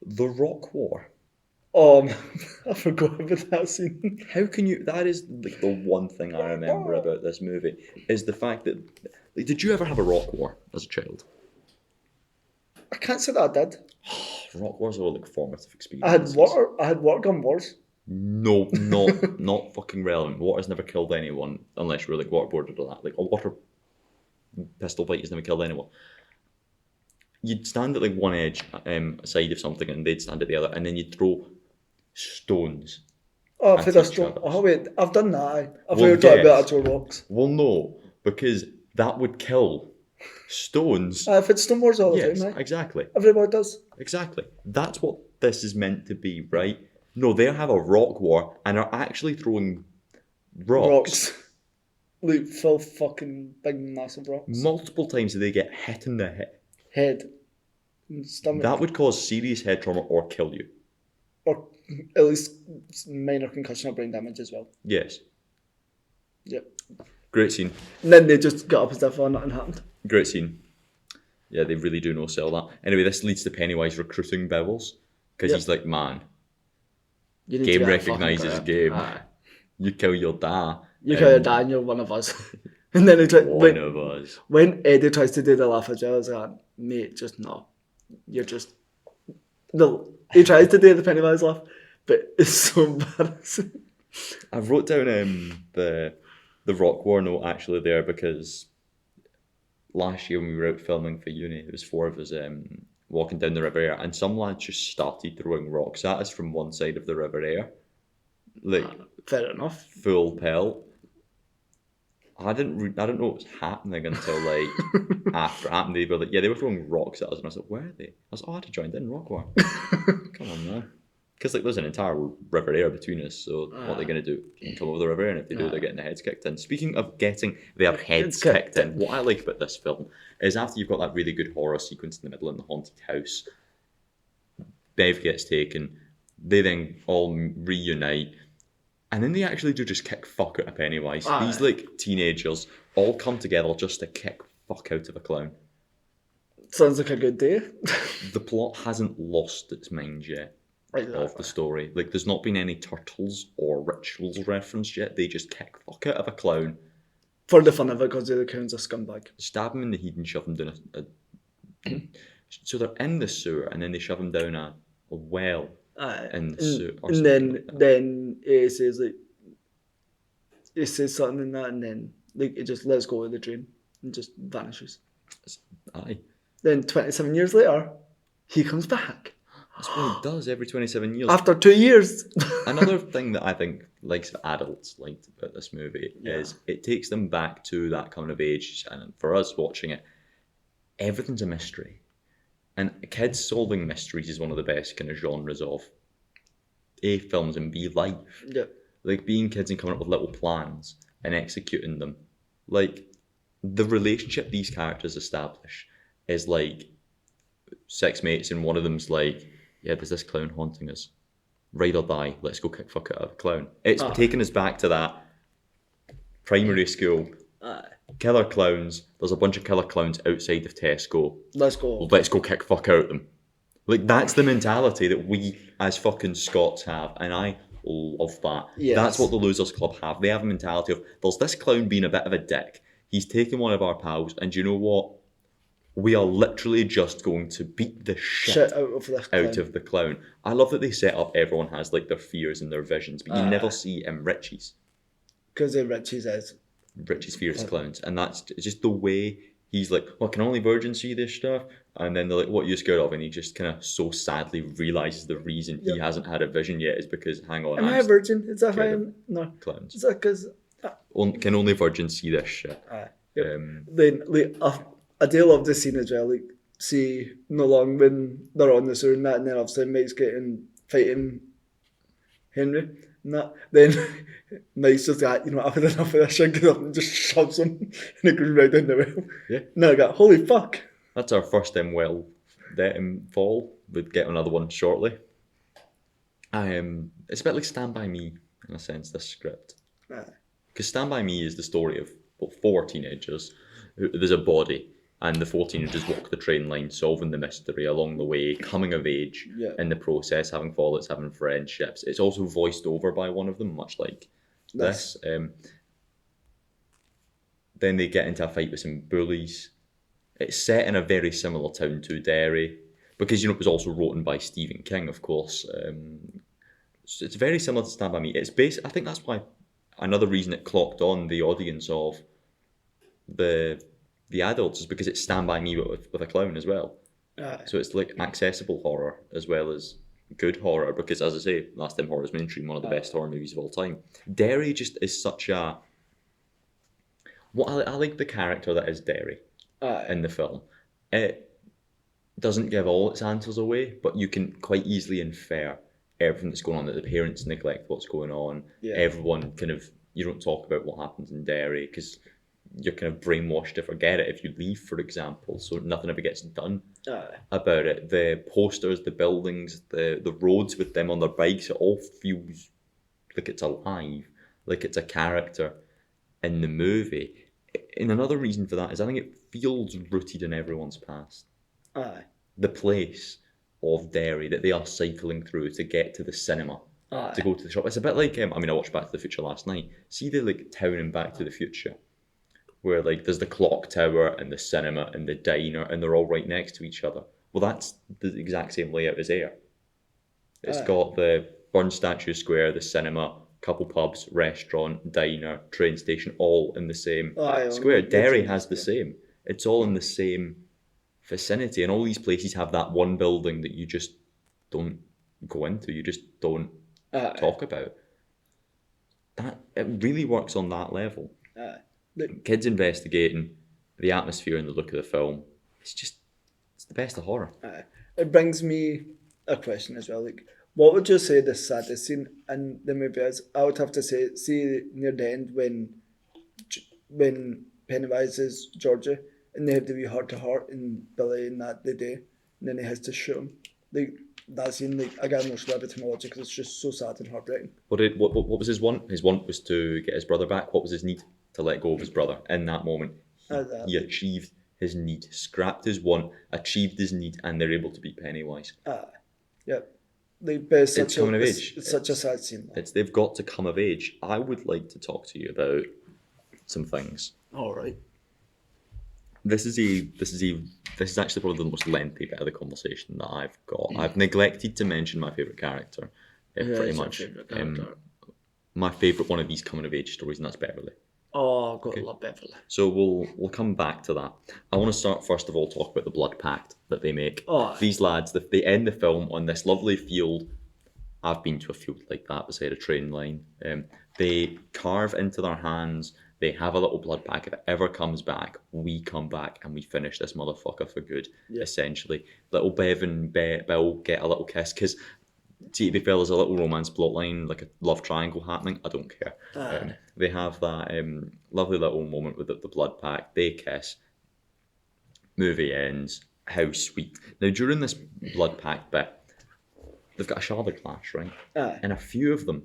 The Rock War. I forgot about that scene. How can you... That is like the one thing I remember about this movie, is the fact that... Like, did you ever have a rock war as a child? I can't say that I did. Rock wars are like formative I experiences. had water gun wars. No, not fucking relevant. Water's never killed anyone unless you're like waterboarded or that. Like a water pistol fight has never killed anyone. You'd stand at like one edge side of something and they'd stand at the other, and then you'd throw stones. Oh, at for the each stone. other. Oh, wait, I've done that. I've Well, heard talk about yes. actual rocks. Well, no, because that would kill stones. If it's stone wars all the Yes, time, right? exactly. Everybody does. Exactly. That's what this is meant to be, right? No, they have a rock war and are actually throwing rocks. Like, full fucking big, massive rocks. Multiple times do they get hit in the Head. And stomach. That would cause serious head trauma or kill you. Or at least minor concussion or brain damage as well. Yes. Yep. Great scene. And then they just got up as if nothing happened. Great scene. Yeah, they really do no sell that. Anyway, this leads to Pennywise recruiting Bibbles. Because Yep. he's like, man, You need game to be a fucking recognises crap. game. Aye. You kill your dad. You kill your dad and you're one of us. And then it's like, One of us. when Eddie tries to do the laugh at you, I was like, mate, just no. You're just... No, he tries to do the Pennywise laugh, but it's so embarrassing. I wrote down the Rock War note actually there because last year when we were out filming for uni, there was 4 of us walking down the River Aire, and some lads just started throwing rocks at us from one side of the River Aire. Like, Fair enough. full pelt. I didn't know it was happening until like after it happened. They were like, yeah, they were throwing rocks at us, and I was like, where are they? I was like, oh, I had to join in rock war. Come on, man. Because like there's an entire river there between us, so what are they going to do? Come over the river, and if they do, they're getting their heads kicked in. Speaking of getting their heads kicked in, what I like about this film is after you've got that really good horror sequence in the middle in the haunted house, Bev gets taken, they then all reunite, and then they actually do just kick fuck out of Pennywise. These like teenagers all come together just to kick fuck out of a clown. Sounds like a good day. The plot hasn't lost its mind yet. Of the story. Like, there's not been any turtles or rituals referenced yet. They just kick fuck out of a clown. For the fun of it, because the other clown's a scumbag. Stab him in the head and shove him down so they're in the sewer, and then they shove him down a well in the sewer. And then it says, like, it says something in that, and then like it just lets go of the drain and just vanishes. Aye. Then 27 years later, he comes back. That's what he does every 27 years. After 2 years. Another thing that I think adults liked about this movie is it takes them back to that coming of age. And for us watching it, everything's a mystery. And kids solving mysteries is one of the best kind of genres of A, films, and B, life. Yeah. Like being kids and coming up with little plans and executing them. Like the relationship these characters establish is like 6 mates and one of them's like, yeah, there's this clown haunting us. Ride or die, let's go kick fuck out of a clown. It's taken us back to that primary school. Killer clowns, there's a bunch of killer clowns outside of Tesco. Let's go. Let's go kick fuck out them. Like, that's the mentality that we as fucking Scots have, and I love that. Yes. That's what the Losers Club have. They have a mentality of, there's this clown being a bit of a dick. He's taken one of our pals, and you know what? We are literally just going to beat the shit out of the clown. I love that they set up everyone has like their fears and their visions, but you never see Richie's. Because Richie's fears clowns, and that's just the way he's like, well, can only virgins see this stuff? And then they're like, what are you scared of? And he just kind of so sadly realises the reason he hasn't had a vision yet is because, hang on, am I a virgin? Is that why I'm... No. Clowns. Is that because... Can only virgins see this shit? Then, like, I do love this scene as well. Like, see, no long when they're on the sewer and that, and then obviously Mike's fighting Henry and that. Then Mike's just like, you know, I've had enough of this shit, gets up and just shoves him and it goes right down the well. Yeah. Now I got, holy fuck. That's our first fall. We'll get another one shortly. It's a bit like Stand By Me, in a sense, this script. Because Stand By Me is the story of 4 teenagers. There's a body, and the 4 teenagers walk the train line, solving the mystery along the way, coming of age in the process, having fallouts, having friendships. It's also voiced over by one of them, much like this. Then they get into a fight with some bullies. It's set in a very similar town to Derry, because, you know, it was also written by Stephen King, of course. So it's very similar to Stand By Me. It's based, I think that's why another reason it clocked on the audience of the adults is because it's Stand By Me with a clown as well. So it's like accessible horror as well as good horror, because, as I say, Last Time Horror's Mainstream, one of the best horror movies of all time. Derry just is such a... I like the character that is Derry in the film. It doesn't give all its answers away, but you can quite easily infer everything that's going on, that the parents neglect what's going on. Everyone kind of... You don't talk about what happens in Derry because you're kind of brainwashed to forget it if you leave, for example, so nothing ever gets done about it. The posters, the buildings, the roads with them on their bikes, it all feels like it's alive, like it's a character in the movie. And another reason for that is I think it feels rooted in everyone's past. The place of Derry that they are cycling through to get to the cinema, to go to the shop. It's a bit like, I watched Back to the Future last night. See the like town in Back to the Future, where like there's the clock tower and the cinema and the diner, and they're all right next to each other. Well, that's the exact same layout as Air. It's got the Burn Statue Square, the cinema, couple pubs, restaurant, diner, train station, all in the same square. Derry has the same. It's all in the same vicinity, and all these places have that one building that you just don't go into, you just don't talk about. That it really works on that level. Kids investigating, the atmosphere and the look of the film. It's the best of horror. It brings me a question as well. Like, what would you say the saddest scene in the movie is? I would have to say, see near the end when Pennywise is Georgie and they have the wee heart-to-heart and Billy and that they do, and then he has to shoot him. Like, that scene, like, I get emotional every time I watch it because it's just so sad and heartbreaking. What was his want? His want was to get his brother back. What was his need? To let go of his brother. In that moment, he achieved his need, scrapped his want, achieved his need, and they're able to beat Pennywise. Yeah. Like, but it's coming of age. It's such a sad scene. They've got to come of age. I would like to talk to you about some things. All right. This is actually probably the most lengthy bit of the conversation that I've got. I've neglected to mention my favourite character, pretty much. My favourite one of these coming of age stories, and that's Beverly. Oh, I've got to love Beverly. So we'll come back to that. I want to start first of all talk about the blood pact that they make. These lads, they end the film on this lovely field. I've been to a field like that beside a train line. They carve into their hands. They have a little blood pact. If it ever comes back, we come back and we finish this motherfucker for good. Essentially, little Bev and Bill get a little kiss because. See, they feel there's a little romance plotline, like a love triangle happening. I don't care. They have that lovely little moment with the blood pact. They kiss. Movie ends. How sweet. Now, during this blood pact bit, they've got a shoulder clash, right? And a few of them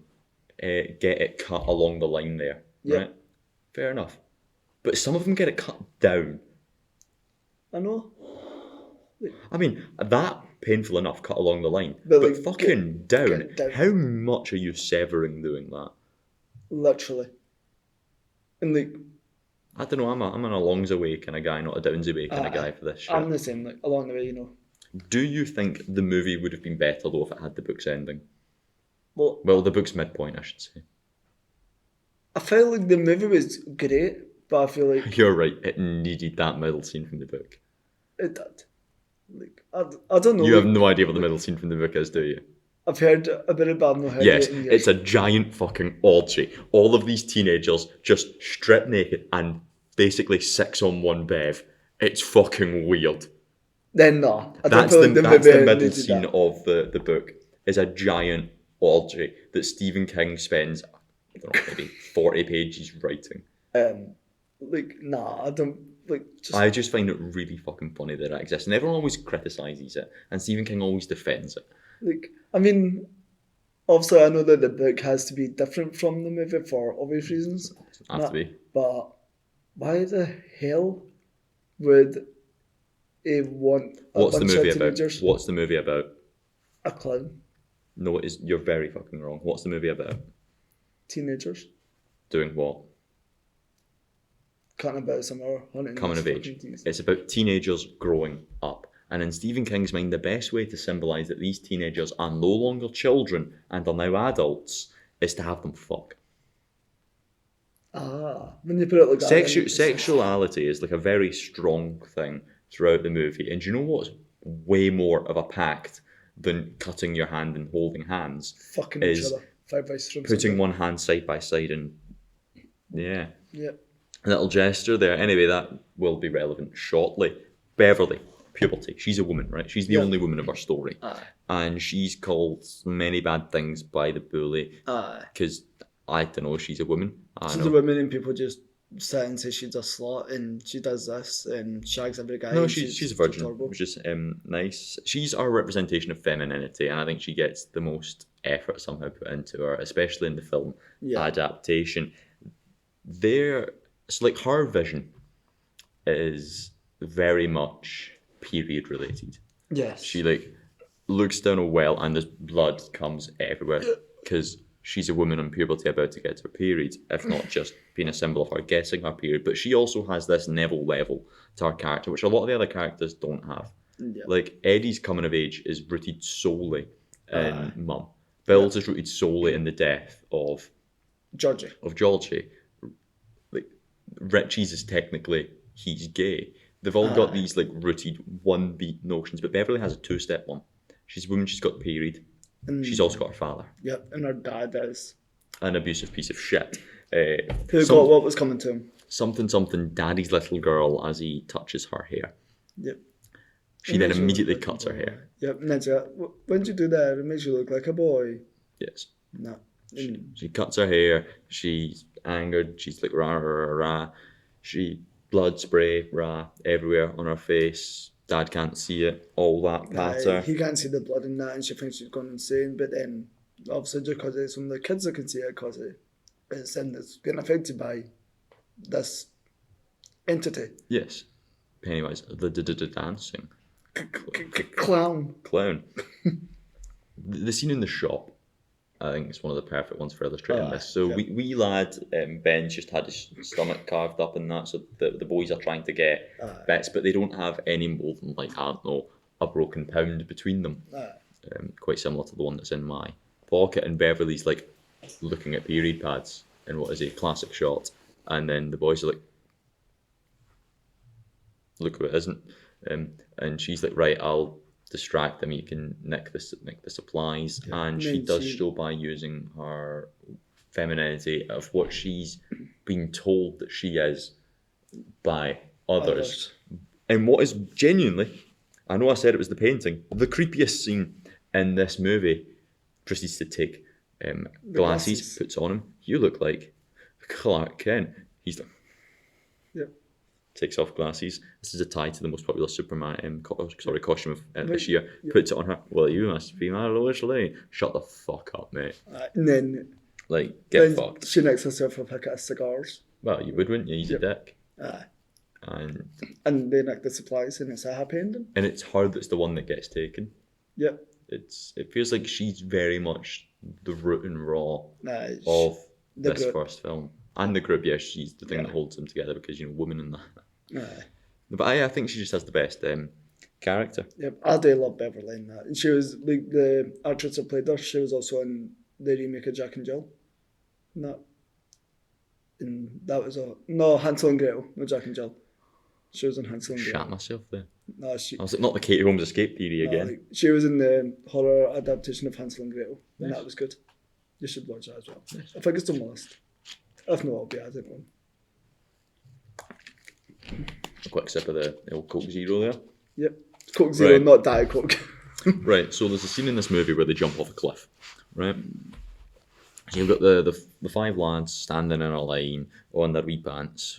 get it cut along the line there, right? Fair enough. But some of them get it cut down. I know. I mean, that painful enough cut along the line, but like, fucking down. How much are you severing doing that? Literally. And like, I don't know. I'm an alongs away kind of guy, not a downs away kind of guy for this shit. I'm the same. Like along the way, you know. Do you think the movie would have been better though if it had the book's ending? Well, the book's midpoint, I should say. I felt like the movie was great, but I feel like you're right. It needed that middle scene from the book. It did. Like, I don't know. You have no idea what the middle scene from the book is, do you? I've heard a bit about it. Yes, it's a giant fucking orgy. All of these teenagers just stripped naked and basically 6 on 1 Bev. It's fucking weird. Then no. That's the middle scene of the book. Is a giant orgy that Stephen King spends, I don't know, maybe 40 pages writing. Like, nah, I don't. Like, I just find it really fucking funny that it exists, and everyone always criticises it, and Stephen King always defends it. Like, I mean, obviously, I know that the book has to be different from the movie for obvious reasons. Has to be. But why the hell would he want a What's the bunch movie of about? teenagers? What's the movie about? A clown. No, it is. You're very fucking wrong. What's the movie about? Teenagers. Doing what? Coming about somewhere. Coming of age. It's about teenagers growing up. And in Stephen King's mind, the best way to symbolise that these teenagers are no longer children and are now adults is to have them fuck. When you put it like that. Sexuality is like a very strong thing throughout the movie. And do you know what's way more of a pact than cutting your hand and holding hands? Fucking each other. 5 by 3. Putting one hand side by side and... Yeah. Yep. A little gesture there. Anyway, that will be relevant shortly. Beverly, puberty. She's a woman, right? She's the only woman of our story. And she's called many bad things by the bully. Because, I don't know, she's a woman. She's a woman and people just sit and say she's a slut and she does this and shags every guy. No, she's a virgin, which is nice. She's our representation of femininity, and I think she gets the most effort somehow put into her, especially in the film adaptation. So like her vision is very much period related. Yes. She like looks down a well and there's blood comes everywhere because she's a woman on puberty about to get to her period, if not just being a symbol of her guessing her period. But she also has this Neville level to her character, which a lot of the other characters don't have. Yeah. Like Eddie's coming of age is rooted solely in Mum. Bill's is rooted solely in the death of Georgie. Like Richie's is technically he's gay. They've all got these like rooted one beat notions, but Beverly has a 2-step one. She's a woman, she's got the period. She's also got her father. Yep, and her dad is an abusive piece of shit. who got what was coming to him. something daddy's little girl as he touches her hair. Yep. She then immediately cuts her hair. Yep. And then she's like, when you do that, it makes you look like a boy. Yes. No. She cuts her hair. She's angered. She's like rah rah rah rah. She blood spray rah everywhere on her face. Dad can't see it. All that patter. He can't see the blood in that, and she thinks she's gone insane. But then, obviously, just because it's some of the kids that can see it, because it's getting affected by this entity. Yes. Pennywise, the dancing Clown. The scene in the shop, I think it's one of the perfect ones for illustrating this. So yeah. we lad, Ben's just had his stomach carved up and that, so the boys are trying to get bits, but they don't have any more than, like, I don't know, a broken pound between them. Quite similar to the one that's in my pocket, and Beverly's, like, looking at period pads in what is a classic shot, and then the boys are like, look who it isn't. And she's like, right, I'll distract them, you can nick the supplies. Yeah. And she does so by using her femininity of what she's been told that she is by others. And what is genuinely, I know I said it was the painting, the creepiest scene in this movie, proceeds to take glasses, puts on him. You look like Clark Kent. He's like, yep. Takes off glasses. This is a tie to the most popular Superman costume of this year. Yep. Puts it on her. Well, you must be my Lois Lane. Shut the fuck up, mate. And then, like, get fucked. She nicks herself a packet of cigars. Well, you would, wouldn't you? He's a dick. And they nick the supplies, and it's a happy ending. And it's her that's the one that gets taken. Yep. It feels like she's very much the root and raw of this group. First film. And the group, yes, she's the thing that holds them together because, women and that. But I think she just has the best character. Yep, I do love Beverly in that. And she was, like, the actress that played her, she was also in the remake of Jack and Jill. And that was Hansel and Gretel, not Jack and Jill. She was in Hansel and Gretel. Shat myself there. No, I was like, not the Katie Holmes escape theory again. Like, she was in the horror adaptation of Hansel and Gretel, and that was good. You should watch that as well. Yes. I think it's on my list. If not, I'll be adding one. A quick sip of the old Coke Zero there. Yep. Coke Zero, right. Not Diet Coke. Right, so there's a scene in this movie where they jump off a cliff, right? So you've got the five lads standing in a line on their wee pants.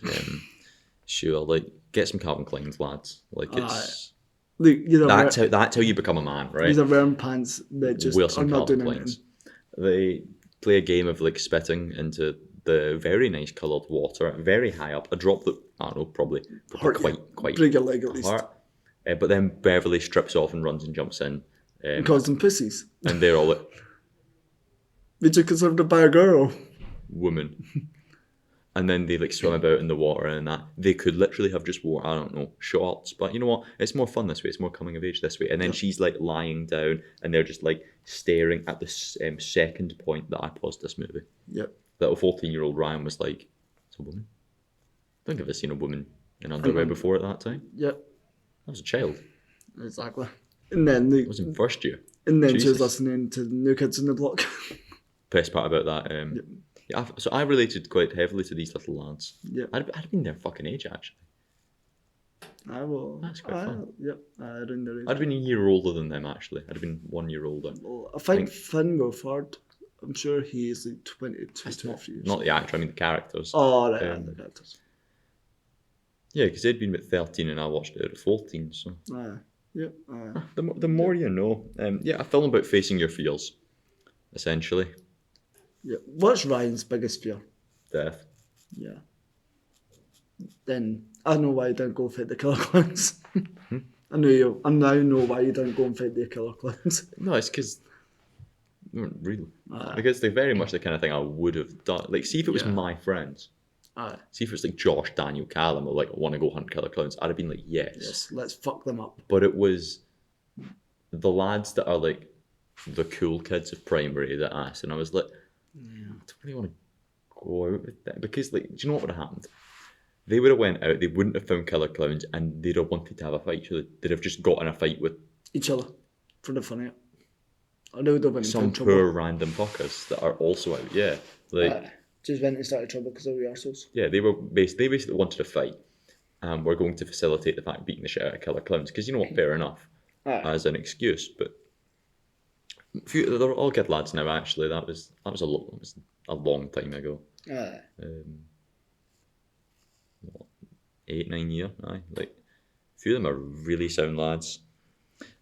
Sure, like, get some Calvin Klein's, lads. Like, it's... that's how you become a man, right? These are wearing pants that just are not doing anything. They play a game of, like, spitting into the very nice coloured water, very high up, a drop that, I don't know, probably quite break your leg at least. But then Beverly strips off and runs and jumps in. And calls them pussies. And they're all like, did you consider by a girl? Woman. And then they, like, swim about in the water and that. They could literally have just wore, I don't know, shorts. But you know what? It's more fun this way. It's more coming of age this way. And then she's, like, lying down and they're just, like, staring at the second point that I paused this movie. Yep. Little 14-year-old Ryan was like, it's a woman. I think I've ever seen a woman in underwear before at that time. Yep. I was a child. Exactly. And then I was in first year. And then she was listening to New Kids on the Block. Best part about that. Yep. Yeah, so I related quite heavily to these little lads. Yep. I'd been their fucking age, actually. I will. That's quite fun. Yep. I'd been a year older than them, actually. I'd have been 1 year older. Well, I think Finn Wolfhard, I'm sure he is like 22, 23 years. Not the actor, I mean the characters. Oh, right, the characters. Yeah, because they'd been about 13 and I watched it at 14, so... Yep. The more you know. A film about facing your fears, essentially. Yeah. What's Ryan's biggest fear? Death. Yeah. Then I know why you didn't go and fight the killer clowns. I now know why you didn't go and fight the killer clowns. No, it's because... Really. Because they're very much the kind of thing I would have done. Like, see if it was my friends. See if it was like Josh, Daniel, Callum, or like, I want to go hunt killer clowns. I'd have been like, yes, let's fuck them up. But it was the lads that are like the cool kids of primary that asked, and I was like, I don't really want to go out with that because, like, do you know what would have happened? They would have went out, they wouldn't have found killer clowns, and they'd have wanted to have a fight. So they'd have just got in a fight with each other for the fun of it. I know they've been some poor random fuckers that are also out. Yeah, like. Just went and started trouble because of rehearsals. Yeah, they basically wanted to fight, and we're going to facilitate the fact of beating the shit out of killer clowns, because you know what, fair enough, as an excuse, but they're all good lads now. Actually, that was a long time ago. 8-9 years. Aye, like a few of them are really sound lads.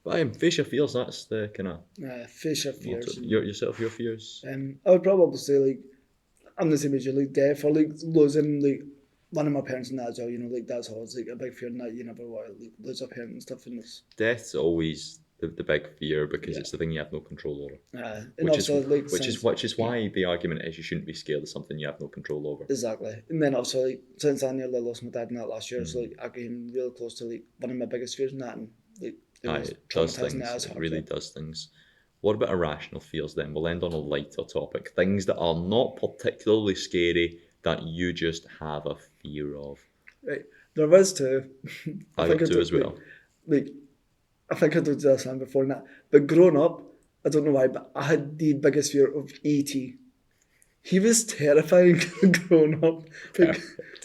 But face your fears. That's the kind of face your fears. Your fears. I would probably say like I'm the same as you, like death or like losing like one of my parents and that as well. You know, like that's always like a big fear, and that you never want to like, lose a parent and stuff. And this Death's always the big fear because it's the thing you have no control over. Which is why the argument is you shouldn't be scared of something you have no control over. Exactly. And then also like since I nearly lost my dad in that last year, so like I came really close to like one of my biggest fears in that, and like it does things. It really does things. What about irrational fears then? We'll end on a lighter topic. Things that are not particularly scary that you just have a fear of. Right. There was two. I got two as well. Like I think I told you this one before that. But growing up, I don't know why, but I had the biggest fear of E.T. He was terrifying growing up.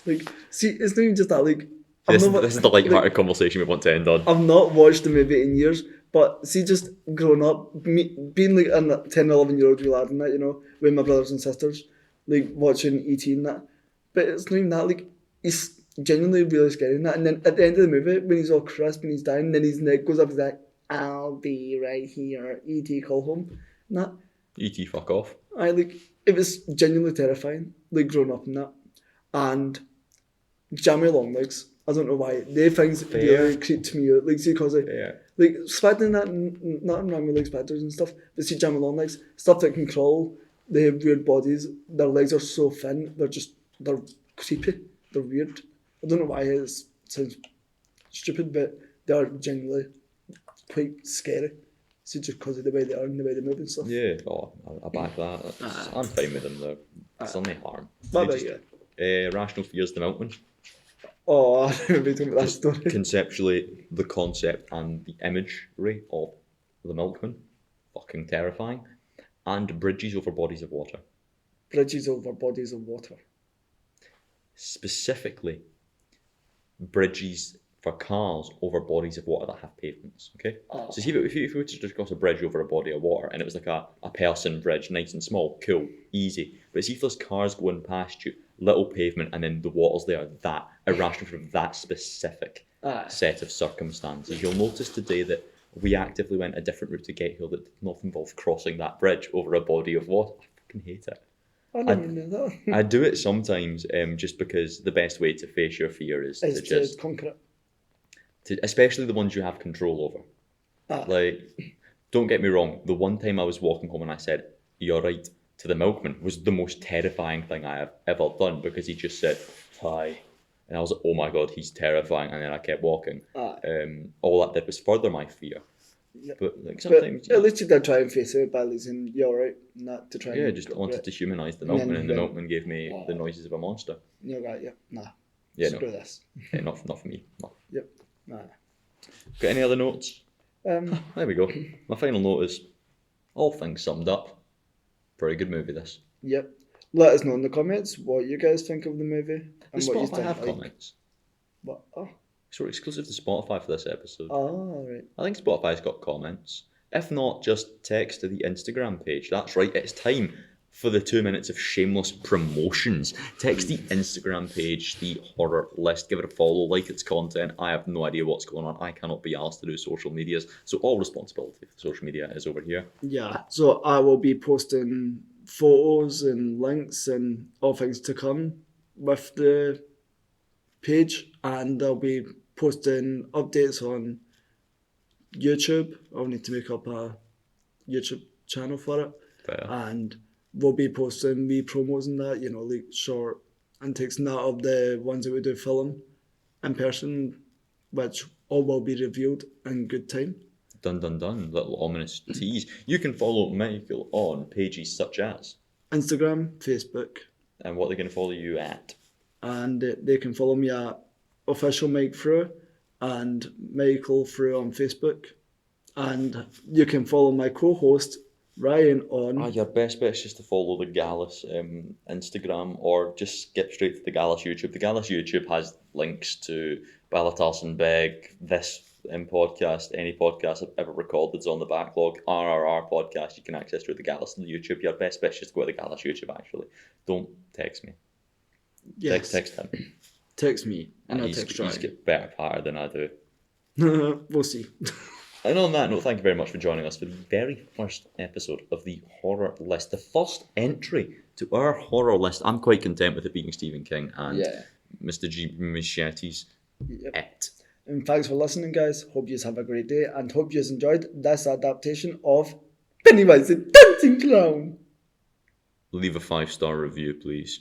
Like, see, it's not even just that. Like, this is the light-hearted conversation we want to end on. I've not watched the movie in years, but see, just growing up, being like a 10, 11-year-old wee lad and that, you know, with my brothers and sisters, like watching E.T. and that. But it's not even that. Like, he's genuinely really scary in that, and then at the end of the movie when he's all crisp and he's dying, then his neck goes up, he's like, I'll be right here, E.T. call home, and that E.T. fuck off. It was genuinely terrifying, like growing up in that. And Jammy Longlegs, I don't know why, they things really creeped me out, like see, because like spiders and that, nothing wrong with like spiders and stuff, but see Jammy Longlegs, stuff that can crawl, they have weird bodies, their legs are so thin, they're creepy, they're weird. I don't know why it sounds stupid, but they are genuinely quite scary. See, just because of the way they are and the way they move and stuff. Yeah, I back that. I'm fine with them. It's only harm. What about you? Rational fears, the milkman. Oh, I remember talking about that story. Conceptually, the concept and the imagery of the milkman, fucking terrifying. And bridges over bodies of water. Bridges over bodies of water. Specifically, bridges for cars over bodies of water that have pavements, okay? So see, if you were to just cross a bridge over a body of water and it was like a person bridge, nice and small, cool, easy. But see if there's cars going past you, little pavement, and then the water's there, that irrational from that specific set of circumstances. You'll notice today that we actively went a different route to get here that did not involve crossing that bridge over a body of water. I fucking hate it. I didn't even know that. I do it sometimes just because the best way to face your fear is to just conquer it. Especially the ones you have control over. Like, don't get me wrong, the one time I was walking home and I said, "You're right," to the milkman was the most terrifying thing I have ever done, because he just said, "Hi." And I was like, oh my god, he's terrifying. And then I kept walking. All that did was further my fear. Yep. But like sometimes, at least you did try and face it by saying you're right, not to try. Yeah, just wanted to humanise the milkman, and the milkman gave me the noises of a monster. You're right. Yeah, nah. Yeah, screw this. Yeah, not for me. No. Yep. Nah. Got any other notes? There we go. My final note is, all things summed up, pretty good movie this. Yep. Let us know in the comments what you guys think of the movie. And what Spotify have comments. What? Oh. So we're exclusive to Spotify for this episode. Oh, right. I think Spotify's got comments. If not, just text to the Instagram page. That's right, it's time for the 2 minutes of shameless promotions. Text the Instagram page, the horror list, give it a follow, like its content. I have no idea what's going on. I cannot be asked to do social medias, so all responsibility for social media is over here. Yeah, so I will be posting photos and links and all things to come with the page, and I'll be posting updates on YouTube. I'll need to make up a YouTube channel for it. Fair. And we'll be posting me promos and that, you know, like short intakes and that of the ones that we do film in person, which all will be revealed in good time. Dun dun dun, little ominous tease. You can follow Michael on pages such as Instagram, Facebook. And what they're going to follow you at? And they can follow me at official Mike Through and Michael Through on Facebook. And you can follow my co-host Ryan on. Your best bet is just to follow the Gallus Instagram, or just skip straight to the Gallus YouTube. The Gallus YouTube has links to Balatarson Beg, this podcast, any podcast I've ever recorded is on the backlog. RRR podcast you can access through the Gallus YouTube. Your best bet is just to go to the Gallus YouTube, actually. Don't text me. Yes. Text him. Text me. And I'll He's text Ryan. got better patter than I do. We'll see. And on that note, thank you very much for joining us for the very first episode of the horror list. The first entry to our horror list. I'm quite content with it being Stephen King and Mr. G. Machette's It. And thanks for listening, guys. Hope you have a great day and hope you enjoyed this adaptation of Pennywise the Dancing Clown. Leave a 5-star review, please.